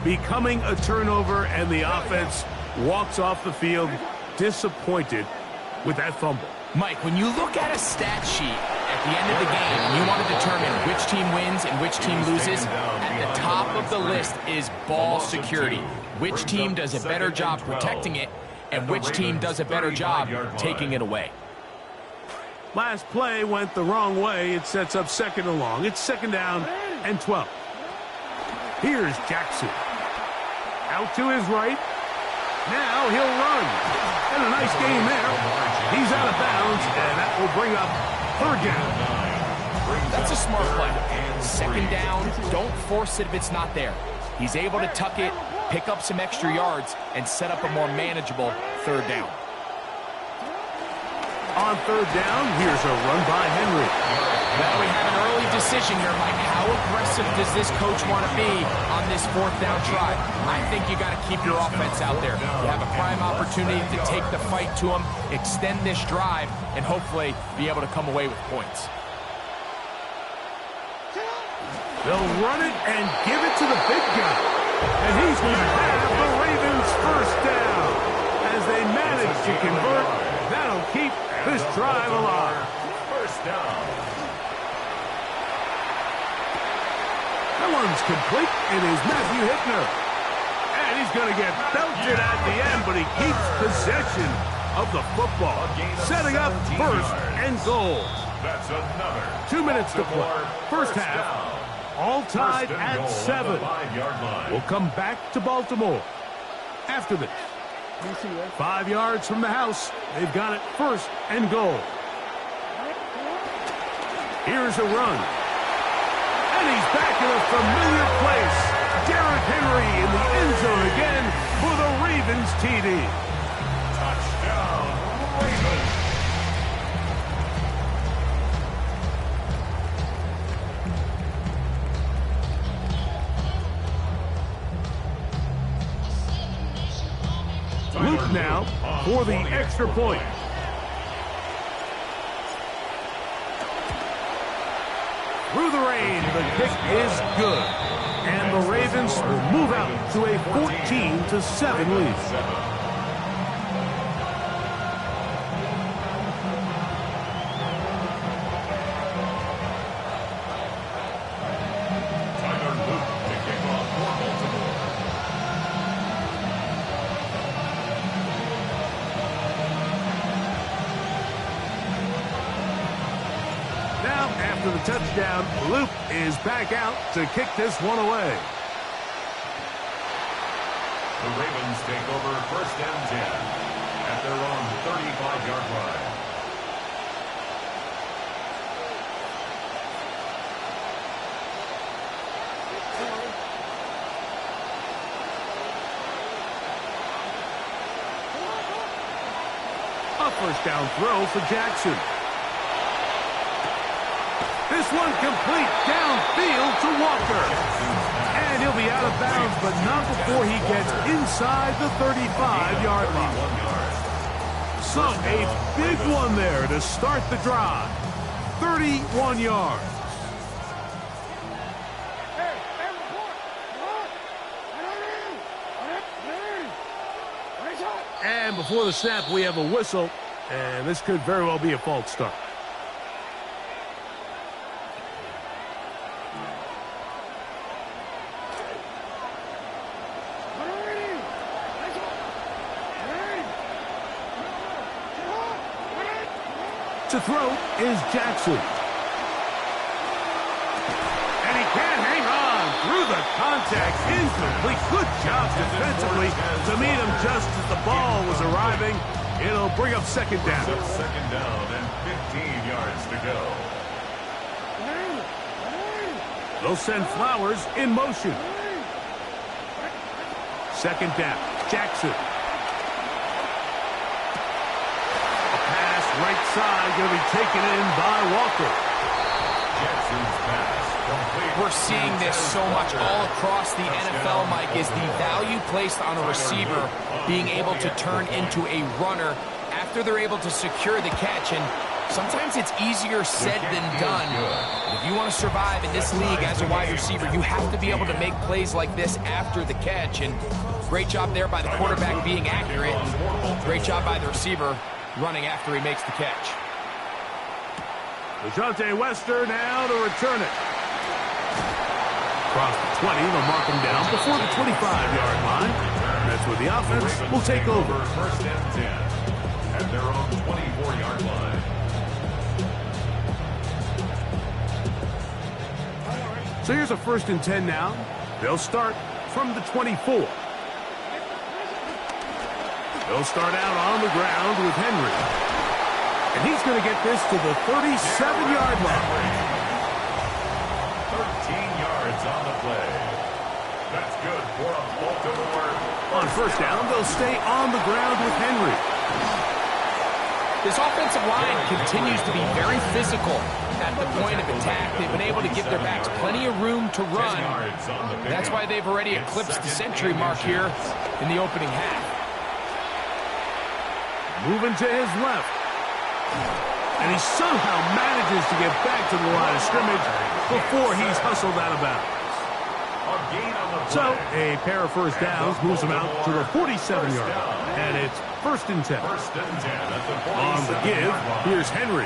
becoming a turnover, and the offense walks off the field disappointed with that fumble. Mike, when you look at a stat sheet at the end of the game and you want to determine which team wins and which team loses, at the top of the list is ball security. Which team does a better job protecting it, and which team does a better job taking it away. Last play went the wrong way. It sets up 2nd and long. It's 2nd down and 12. Here's Jackson. Out to his right. Now he'll run. And a nice gain there. He's out of bounds, and that will bring up 3rd down. That's a smart play. 2nd down. Don't force it if it's not there. He's able to tuck it, pick up some extra yards, and set up a more manageable third down. On third down, here's a run by Henry. Now we have an early decision here, Mike. How aggressive does this coach want to be on this fourth down try? I think you got to keep your offense out there. You have a prime opportunity to take the fight to them, extend this drive, and hopefully be able to come away with points. They'll run it and give it to the big guy. And he's going to have the Ravens first down. As they manage to convert, that'll keep this drive alive. First down. That one's complete. It is Matthew Hickner. And he's going to get belted at the end, but he keeps possession of the football. Setting up first and goal. That's another. 2 minutes to play. First half. All tied at 7. We'll come back to Baltimore after this. 5 yards from the house. They've got it first and goal. Here's a run. And he's back in a familiar place. Derrick Henry in the end zone again for the Ravens TD. Touchdown, Ravens. Luke now for the extra point. Through the rain, the kick is good. And the Ravens will move out to a 14-7 lead. After the touchdown, Luke is back out to kick this one away. The Ravens take over first and 10 at their own 35-yard line. A first down throw for Jackson. This one complete downfield to Walker. And he'll be out of bounds, but not before he gets inside the 35-yard line. So a big one there to start the drive. 31 yards. And before the snap, we have a whistle. And this could very well be a false start. To throw is Jackson. And he can't hang on through the contact. Incomplete. Good job defensively to meet him just as the ball was arriving. It'll bring up second down. Second down and 15 yards to go. They'll send Flowers in motion. Second down. Jackson. Right side going to be taken in by Walker. Jackson's pass complete. We're seeing this so much all across the NFL, Mike, is the value placed on a receiver being able to turn into a runner after they're able to secure the catch. And sometimes it's easier said than done. If you want to survive in this league as a wide receiver, you have to be able to make plays like this after the catch. And great job there by the quarterback being accurate. And great job by the receiver running after he makes the catch. DeJounte Wester now to return it. Across the 20, they'll mark him down before the 25-yard line. And that's where the offense will take over. First and 10 at their own 24-yard line. So here's a first and 10 now. They'll start from the 24. They'll start out on the ground with Henry. And he's going to get this to the 37-yard line. 13 yards on the play. That's good for a Baltimore. On first down, they'll stay on the ground with Henry. This offensive line continues to be very physical at the point of attack. They've been able to give their backs plenty of room to run. That's why they've already eclipsed the century mark here in the opening half. Moving to his left. And he somehow manages to get back to the line of scrimmage before he's hustled out of bounds. So, a pair of first downs moves him out to the 47-yard line. And it's first and 10. On the give, here's Henry.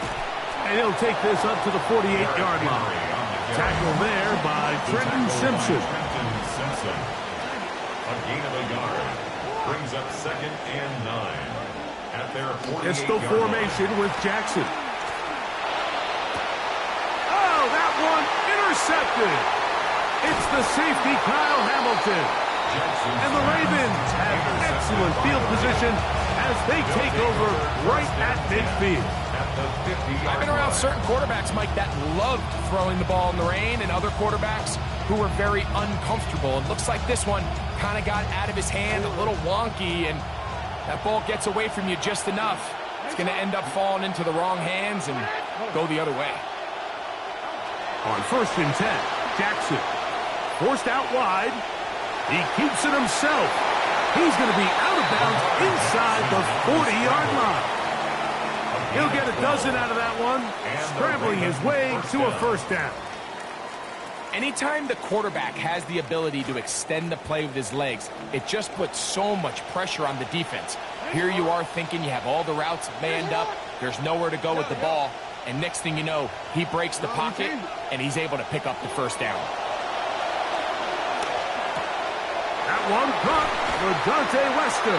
And he'll take this up to the 48-yard line. Tackle there by Trenton Simpson. A gain of a yard. Brings up second and 9. At their 48-yard Pistol formation with Jackson. Oh, that one intercepted. It's the safety, Kyle Hamilton. And the Ravens have excellent field position as they take over right at midfield. I've been around certain quarterbacks, Mike, that loved throwing the ball in the rain, and other quarterbacks who were very uncomfortable. It looks like this one kind of got out of his hand, a little wonky, and that ball gets away from you just enough. It's going to end up falling into the wrong hands and go the other way. On first and 10, Jackson. Forced out wide. He keeps it himself. He's going to be out of bounds inside the 40-yard line. He'll get a dozen out of that one, scrambling his way to a first down. Anytime the quarterback has the ability to extend the play with his legs, it just puts so much pressure on the defense. Here you are thinking you have all the routes manned up, there's nowhere to go with the ball, and next thing you know, he breaks the pocket, and he's able to pick up the first down. That one caught for Dante Wester.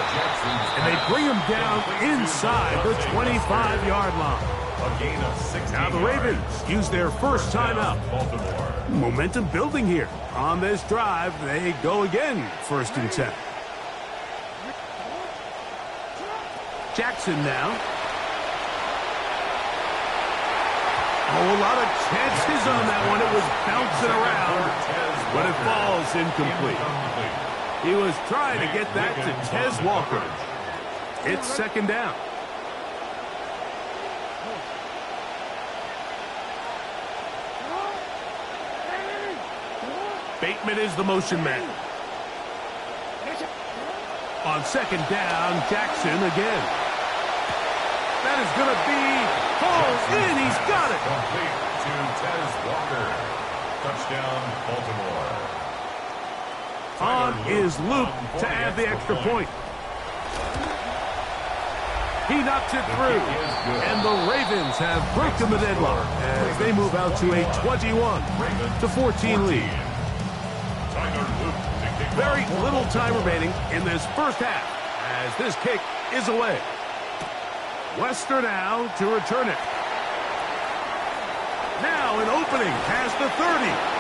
And they bring him down inside the 25-yard line. A gain of 16 Now the Ravens use their first timeout. Momentum building here. On this drive, they go again, first and 10. Jackson now. Oh, a lot of chances on that one. It was bouncing around, but it falls incomplete. He was trying to get that to Tez Walker. It's second down. Bateman is the motion man. On second down, Jackson again. That is going to be hauled in. He's got it. Complete to Tez Walker. Touchdown, Baltimore. On is Luke to add the extra point. He knocks it through. And the Ravens have broken the deadlock as they move out to a 21-14 lead. Very little time remaining in this first half as this kick is away. Wester now to return it. Now an opening past the 30.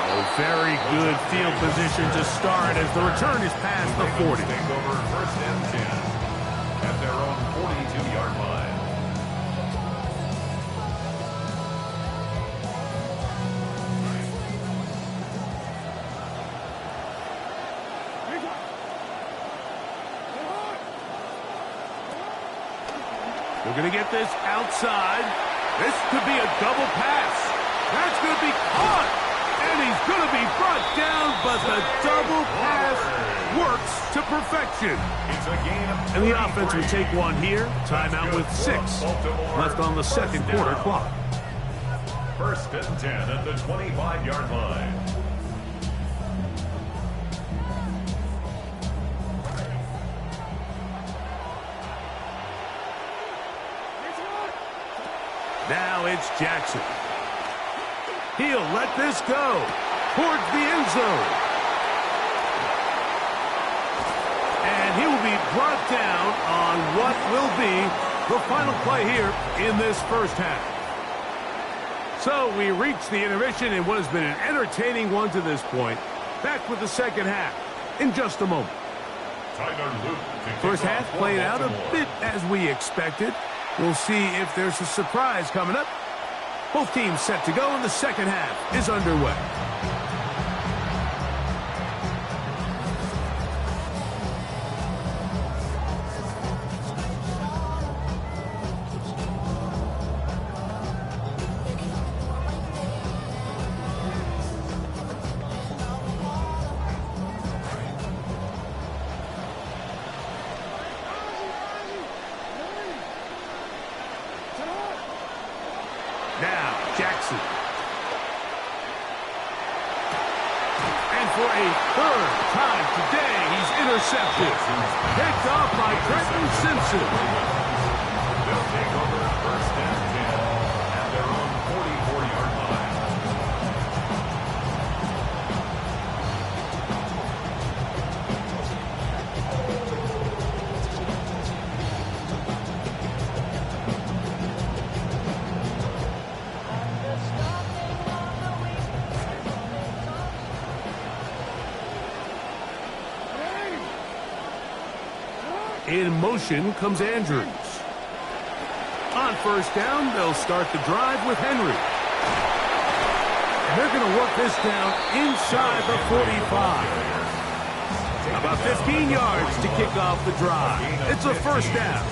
Oh, very good field position to start as the return is past the 40. Take over first and 10 at their own 42-yard line. We're going to get this outside. This could be a double pass. That's going to be caught. And he's going to be brought down, but the double pass works to perfection. It's a gain of 23. And the offense will take one here. Timeout with 6 left on the second quarter clock. First and 10 at the 25-yard line. Now it's Jackson. He'll let this go towards the end zone. And he will be brought down on what will be the final play here in this first half. So we reach the intermission in what has been an entertaining one to this point. Back with the second half in just a moment. First half played out a bit as we expected. We'll see if there's a surprise coming up. Both teams set to go, and the second half is underway. Jackson. And for a third time today, he's intercepted. Picked off by Trenton Simpson. They'll take over first and 10 at their own 44-yard line. In motion comes Andrews. On first down, they'll start the drive with Henry. And they're going to work this down inside the 45. About 15 yards to kick off the drive. It's a first down.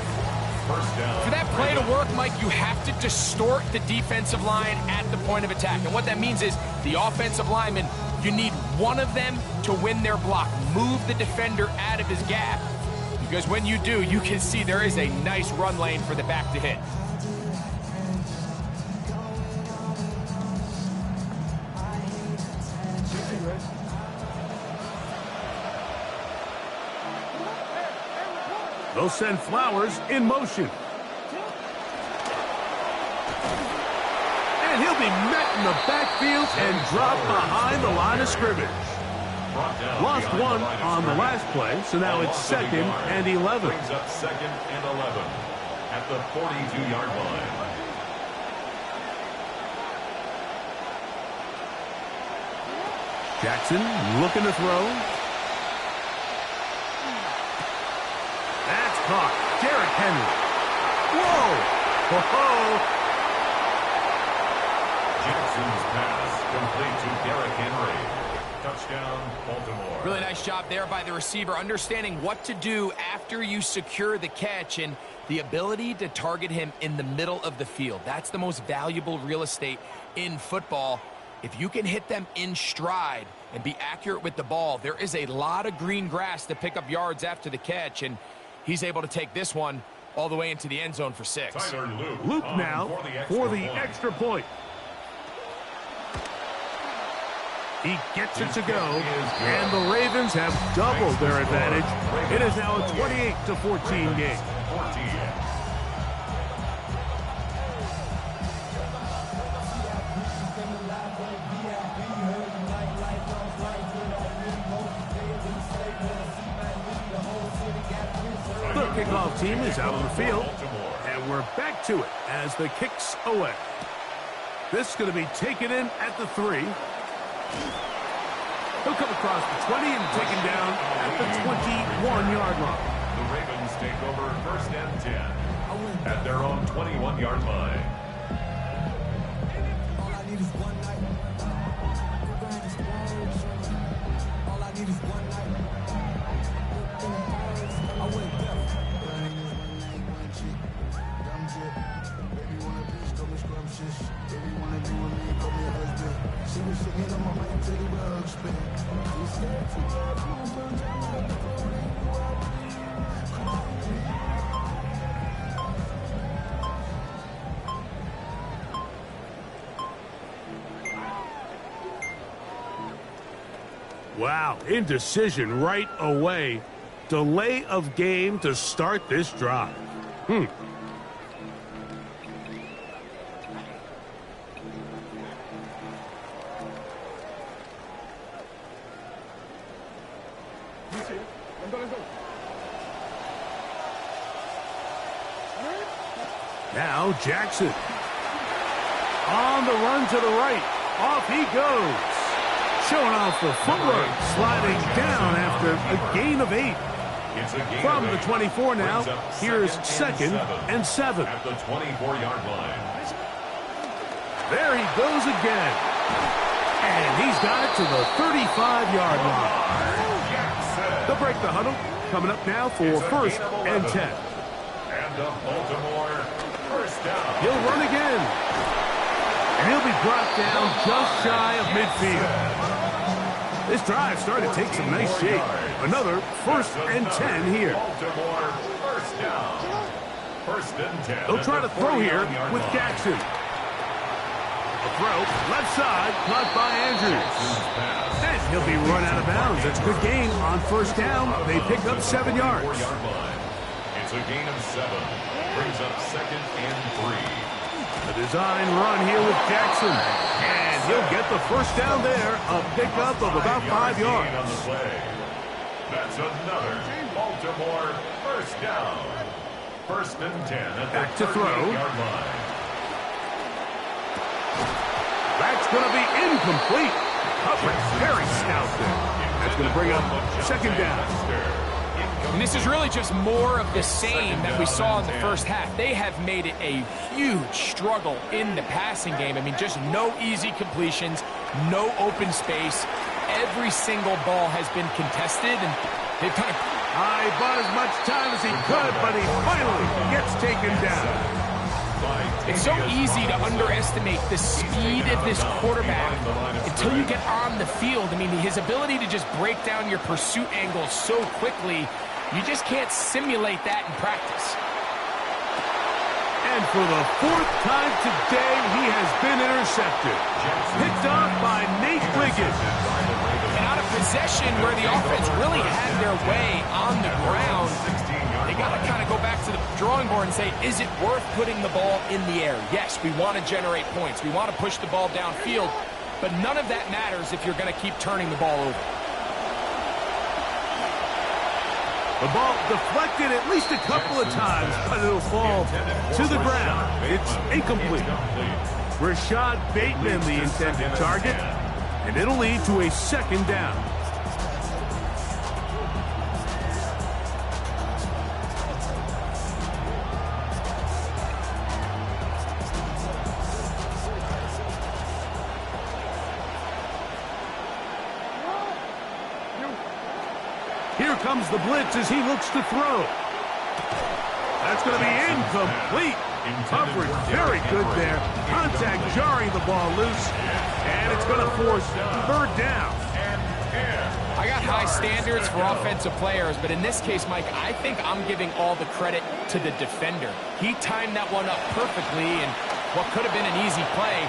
For that play to work, Mike, you have to distort the defensive line at the point of attack. And what that means is the offensive lineman, you need one of them to win their block. Move the defender out of his gap. Because when you do, you can see there is a nice run lane for the back to hit. They'll send Flowers in motion. And he'll be met in the backfield and dropped behind the line of scrimmage. Lost one on the last play, so now it's 2nd and 11. Brings up 2nd and 11 at the 42-yard line. Jackson looking to throw. That's caught. Derrick Henry. Whoa! Whoa! Jackson's pass complete to Derrick Henry. Touchdown, Baltimore. Really nice job there by the receiver, understanding what to do after you secure the catch and the ability to target him in the middle of the field. That's the most valuable real estate in football. If you can hit them in stride and be accurate with the ball, there is a lot of green grass to pick up yards after the catch, and he's able to take this one all the way into the end zone for 6. Luke now for the extra point. He gets it to go, and the Ravens have doubled their advantage. It is now a 28-14 game. The kickoff team is out on the field, and we're back to it as the kick's away. This is going to be taken in at the 3. He'll come across the 20 and taken down at the 21-yard line. The Ravens take over first and 10 at their own 21-yard line. All I need is one night. All I need is one night. I went deaf. All I need is one night, one chick. Dumb drip. Baby wanna bitch, call me scrumptious. Baby wanna be with me, call me a husband. She was sitting on my mic till the rug spin. She said, come on, bro, come on. Wow, indecision right away. Delay of game to start this drive. Now Jackson. On the run to the right. Off he goes. Showing off the footwork. Sliding down after a gain of 8. From the 24 now, here's 2nd and 7. At the 24-yard line. There he goes again. And he's got it to the 35-yard line. They'll break the huddle. Coming up now for 1st and 10. And the Baltimore first down. He'll run again. And he'll be brought down just shy of midfield. This drive starting to take some nice shape. Another 1st and 10 here. Baltimore first down. 1st and 10. They'll try to throw here with Jackson. A throw, left side, caught by Andrews. And he'll be run out of bounds. That's a good gain on first down. They pick up 7 yards. It's a gain of 7. Brings up 2nd and 3. The design run here with Jackson. And he'll get the first down there. A pickup of about 5 yards. On the play. That's another Baltimore first down. 1st and 10 at Back the to throw. 38-yard line. That's going to be incomplete. Coverage very stout there. That's going to bring up 2nd down. And this is really just more of the same that we saw in the first half. They have made it a huge struggle in the passing game. I mean, just no easy completions, no open space. Every single ball has been contested, and they've kind of... He bought as much time as he could, but he finally gets taken down. It's so easy to underestimate the speed of this quarterback until you get on the field. I mean, his ability to just break down your pursuit angles so quickly, you just can't simulate that in practice. And for the 4th time today, he has been intercepted. Picked off by Nate Wiggins. And out of possession where the offense really had their way on the ground, they got to kind of go back to the drawing board and say, is it worth putting the ball in the air? Yes, we want to generate points. We want to push the ball downfield, but none of that matters if you're going to keep turning the ball over. The ball deflected at least a couple of times, but it'll fall to the ground. It's incomplete. Rashad Bateman, the intended target, and it'll lead to a 2nd down. Here comes the blitz as he looks to throw. That's going to be incomplete. Coverage very good there. Contact jarring the ball loose. And it's going to force 3rd down. I got high standards for offensive players, but in this case, Mike, I think I'm giving all the credit to the defender. He timed that one up perfectly, and what could have been an easy play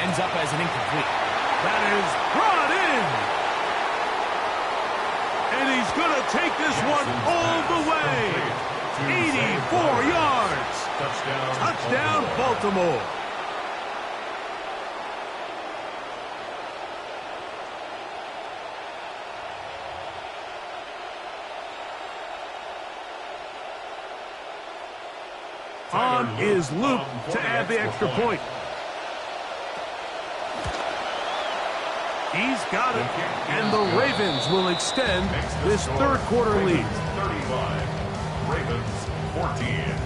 ends up as an incomplete. That is brought in. And he's going to take this one all the way. 84 yards. Touchdown, Baltimore. On is Luke to add the extra point. He's got it, and the Ravens will extend this 3rd quarter lead. 35, Ravens 14.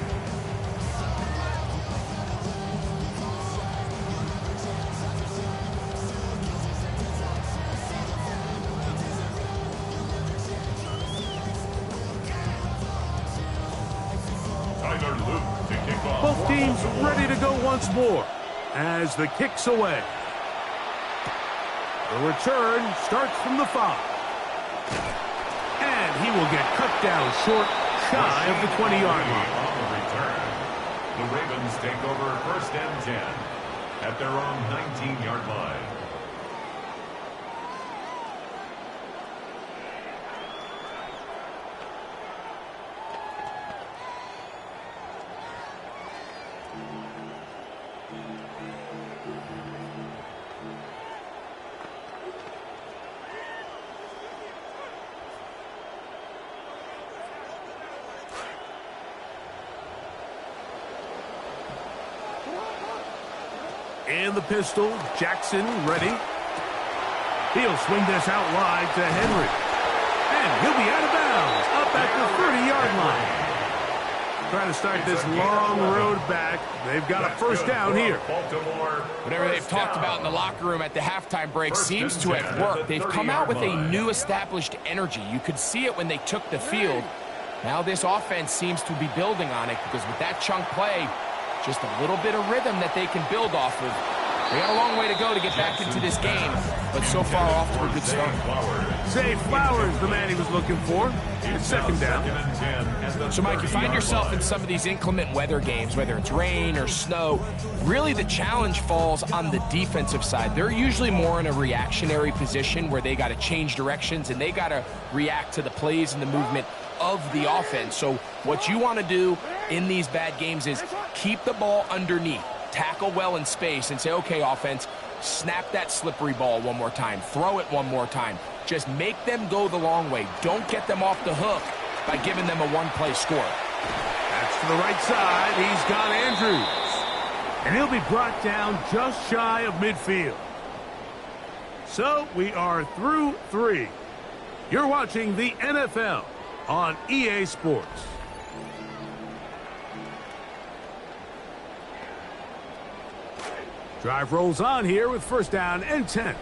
Both teams ready to go once more as the kick's away. The return starts from the 5. And he will get cut down short, shy of the 20-yard line. On the return, the Ravens take over 1st and 10 at their own 19-yard line. In the pistol, Jackson ready. He'll swing this out wide to Henry. And he'll be out of bounds, up at the 30-yard line. Trying to start this long road back. They've got a 1st down here. Whatever they've talked about in the locker room at the halftime break seems to have worked. They've come out with a new established energy. You could see it when they took the field. Now this offense seems to be building on it because with that chunk play, just a little bit of rhythm that they can build off of. They got a long way to go to get back into this game, but so far off to a good start. Zay Flowers, the man he was looking for. It's second down. So, Mike, you find yourself in some of these inclement weather games, whether it's rain or snow, really the challenge falls on the defensive side. They're usually more in a reactionary position where they got to change directions and they got to react to the plays and the movement of the offense. So what you want to do in these bad games is keep the ball underneath, tackle well in space, and say, okay, offense, snap that slippery ball one more time, throw it one more time. Just make them go the long way. Don't get them off the hook by giving them a one-play score. That's to the right side. He's got Andrews. And he'll be brought down just shy of midfield. So we are through 3. You're watching the NFL on EA Sports. Drive rolls on here with first down and 10.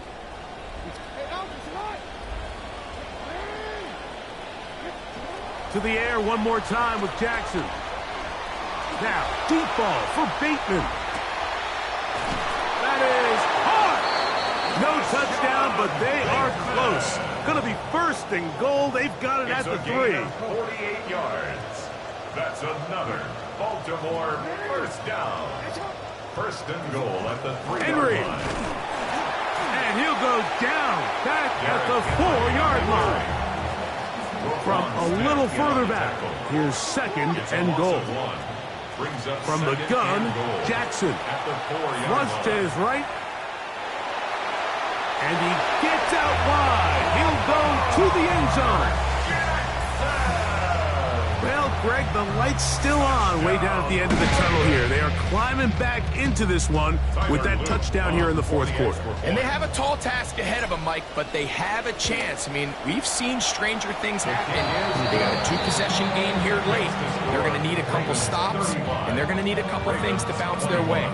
To the air one more time with Jackson. Now, deep ball for Bateman. That is hard. No touchdown, but they are close. Going to be first and goal. They've got it at the 3. 48 yards. That's another Baltimore first down. First and goal at the 3-yard line. And he'll go down back at the 4-yard line. From a little further back, here's second and goal. From the gun, Jackson. Rush to his right. And he gets out wide. He'll go to the end zone. Well, Greg, the light's still on way down at the end of the tunnel here. They are climbing back into this one with that touchdown here in the fourth quarter. And they have a tall task ahead of them, Mike, but they have a chance. I mean, we've seen stranger things happen. They got a 2-possession game here late. They're going to need a couple stops, and they're going to need a couple things to bounce their way.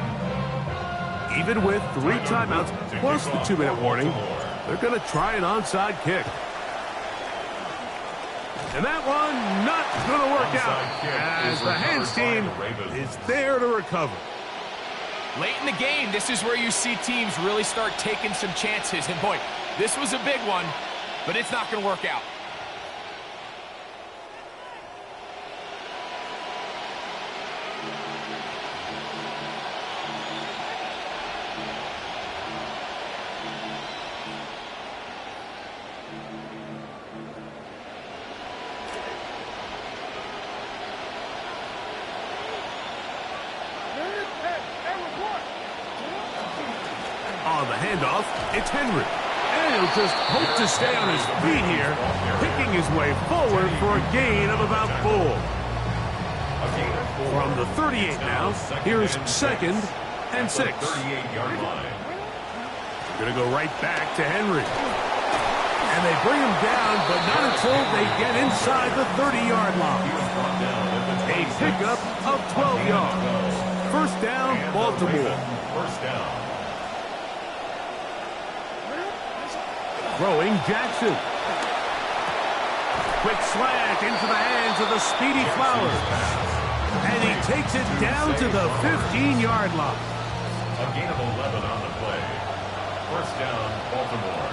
Even with 3 timeouts plus the 2-minute warning, they're going to try an onside kick. And that one not going to work out as the hands team is there to recover. Late in the game, this is where you see teams really start taking some chances. And boy, this was a big one, but it's not going to work out. On the handoff, it's Henry. And he'll just hope to stay on his feet here, picking his way forward for a gain of about 4. From the 38 now, here's second and 6. 38-yard line. They're going to go right back to Henry. And they bring him down, but not until they get inside the 30-yard line. A pickup of 12 yards. First down, Baltimore. First down. Throwing Jackson. Quick slant into the hands of the speedy Flowers. And he takes it down to the 15-yard line. A gain of 11 on the play. First down, Baltimore.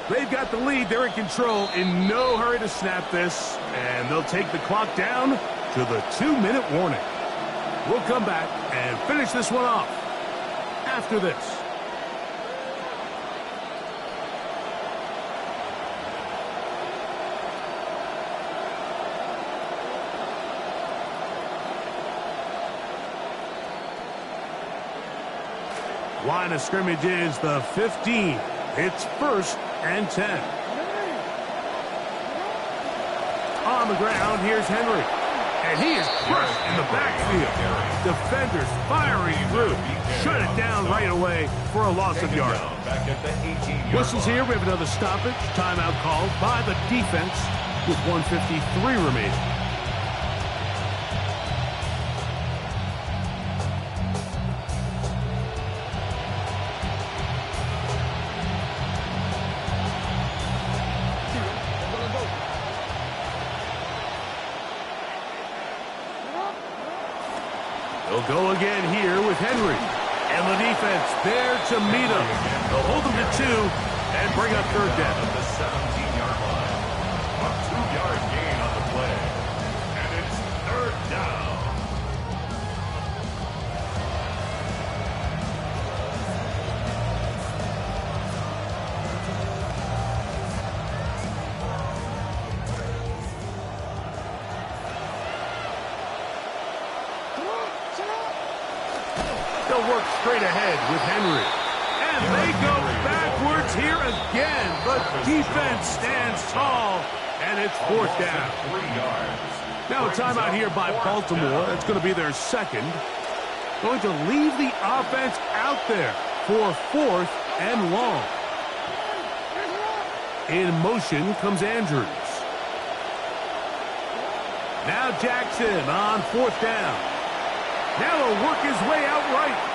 They've got the lead. They're in control. In no hurry to snap this. And they'll take the clock down to the 2-minute warning. We'll come back and finish this one off after this. Line of scrimmage is the 15. It's first and 10. On the ground, here's Henry. And he is crushed in the backfield. Defenders firing through. Shut it down right away for a loss of yardage. Whistles here. We have another stoppage. Timeout called by the defense with 1:53 remaining. They'll go again here with Henry. And the defense there to meet him. They'll hold him to 2 and bring up third down. At the 17-yard line. A 2-yard gain on the play. And it's third down. They'll work straight ahead with Henry. And they go backwards here again. The defense stands tall, and it's fourth down. 3 yards. Now a timeout here by Baltimore. That's going to be their second. Going to leave the offense out there for fourth and long. In motion comes Andrews. Now Jackson on fourth down. Now he'll work his way out right.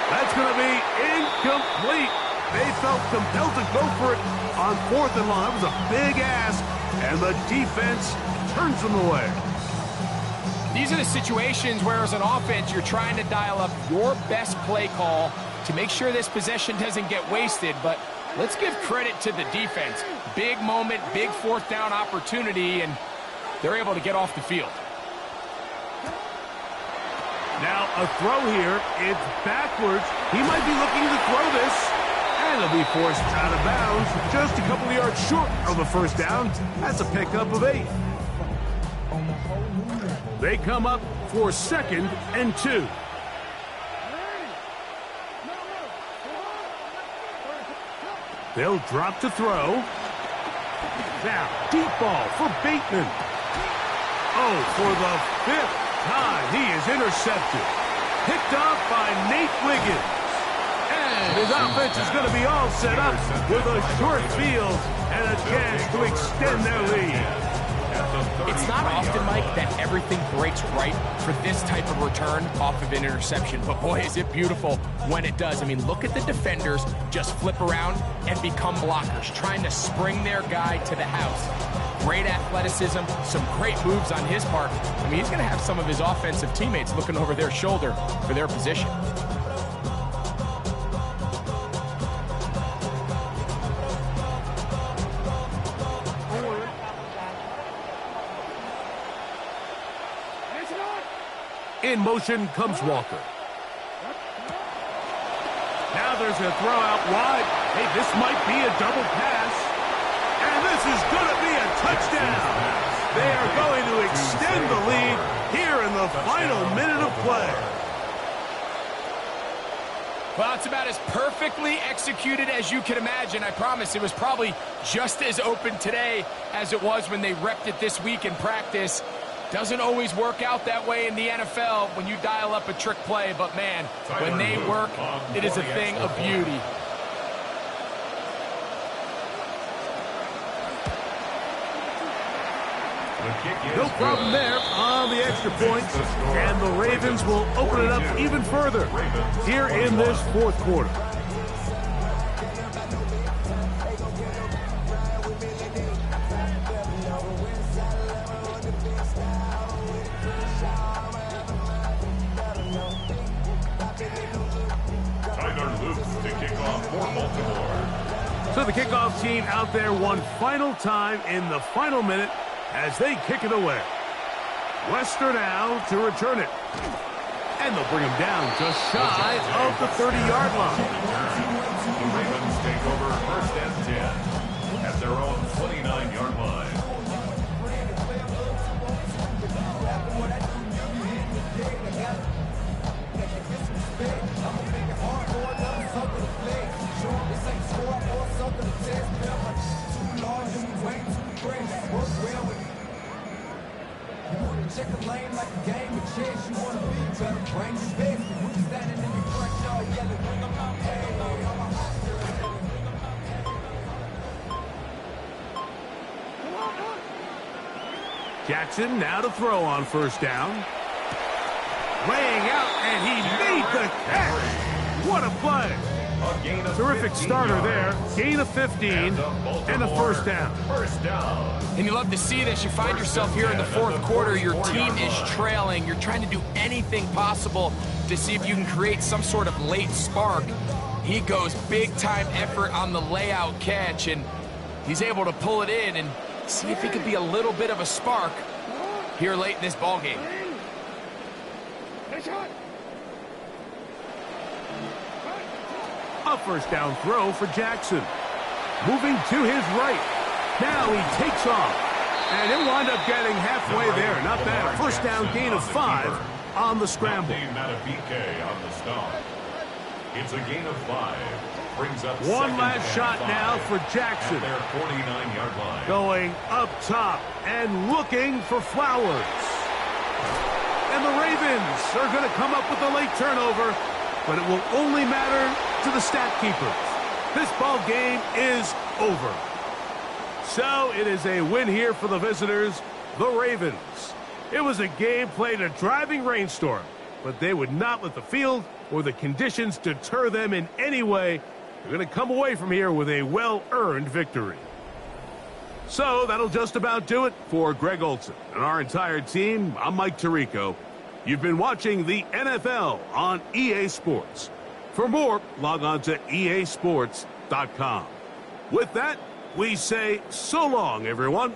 That's going to be incomplete. They felt compelled to go for it on fourth and long. That was a big ask, and the defense turns them away. These are the situations where, as an offense, you're trying to dial up your best play call to make sure this possession doesn't get wasted. But let's give credit to the defense. Big moment, big fourth down opportunity, and they're able to get off the field. Now a throw here. It's backwards. He might be looking to throw this. And he'll be forced out of bounds. Just a couple of yards short of the first down. That's a pickup of 8. They come up for second and 2. They'll drop to throw. Now, deep ball for Bateman. Oh, for the 5th time, he is intercepted. Picked off by Nate Wiggins. And his offense is going to be all set up with a short field and a chance to extend their lead. It's not often, Mike, that everything breaks right for this type of return off of an interception. But boy, is it beautiful when it does. I mean, look at the defenders just flip around and become blockers, trying to spring their guy to the house. Great athleticism, some great moves on his part. I mean, he's going to have some of his offensive teammates looking over their shoulder for their position. In motion comes Walker. Now there's a throw out wide. Hey, this might be a double pass. And this is going to be a touchdown. They are going to extend the lead here in the final minute of play. Well, it's about as perfectly executed as you can imagine. I promise it was probably just as open today as it was when they repped it this week in practice. Doesn't always work out that way in the NFL when you dial up a trick play, but man, when they work, it is a thing of beauty. No problem there on the extra points, and the Ravens will open it up even further here in this fourth quarter. So the kickoff team out there one final time in the final minute as they kick it away. Wester now to return it. And they'll bring him down just shy of the 30-yard line. The Ravens take over first and 10 at their own 29-yard line. Check the lane like a game of chess. You want to be better, bring your best. When you standing in your front yard, yelling, bring them out. Jackson now to throw on first down. Laying out, and he made the catch. What a play. A gain of Terrific 15 starter yards. there. Gain of 15 and a first down. First down. And you love to see this. You find yourself here in the fourth quarter. Your team is trailing. You're trying to do anything possible to see if you can create some sort of late spark. He goes big-time effort on the layout catch, and he's able to pull it in and see if it could be a little bit of a spark here late in this ball game. A first down throw for Jackson. Moving to his right. Now he takes off. And he'll wind up getting halfway there. Not bad. A first down gain of 5 on the scramble. Matabike on the stop. It's a gain of 5. Brings up One last shot now for Jackson. at their 49-yard line. Going up top and looking for Flowers. And the Ravens are going to come up with a late turnover, but it will only matter to the stat keepers. This ball game is over. So it is a win here for the visitors, the Ravens. It was a game played in a driving rainstorm, but they would not let the field or the conditions deter them in any way. They're going to come away from here with a well-earned victory. So that'll just about do it for Greg Olson and our entire team. I'm Mike Tirico. You've been watching the NFL on EA Sports. For more, log on to easports.com. With that, we say so long, everyone.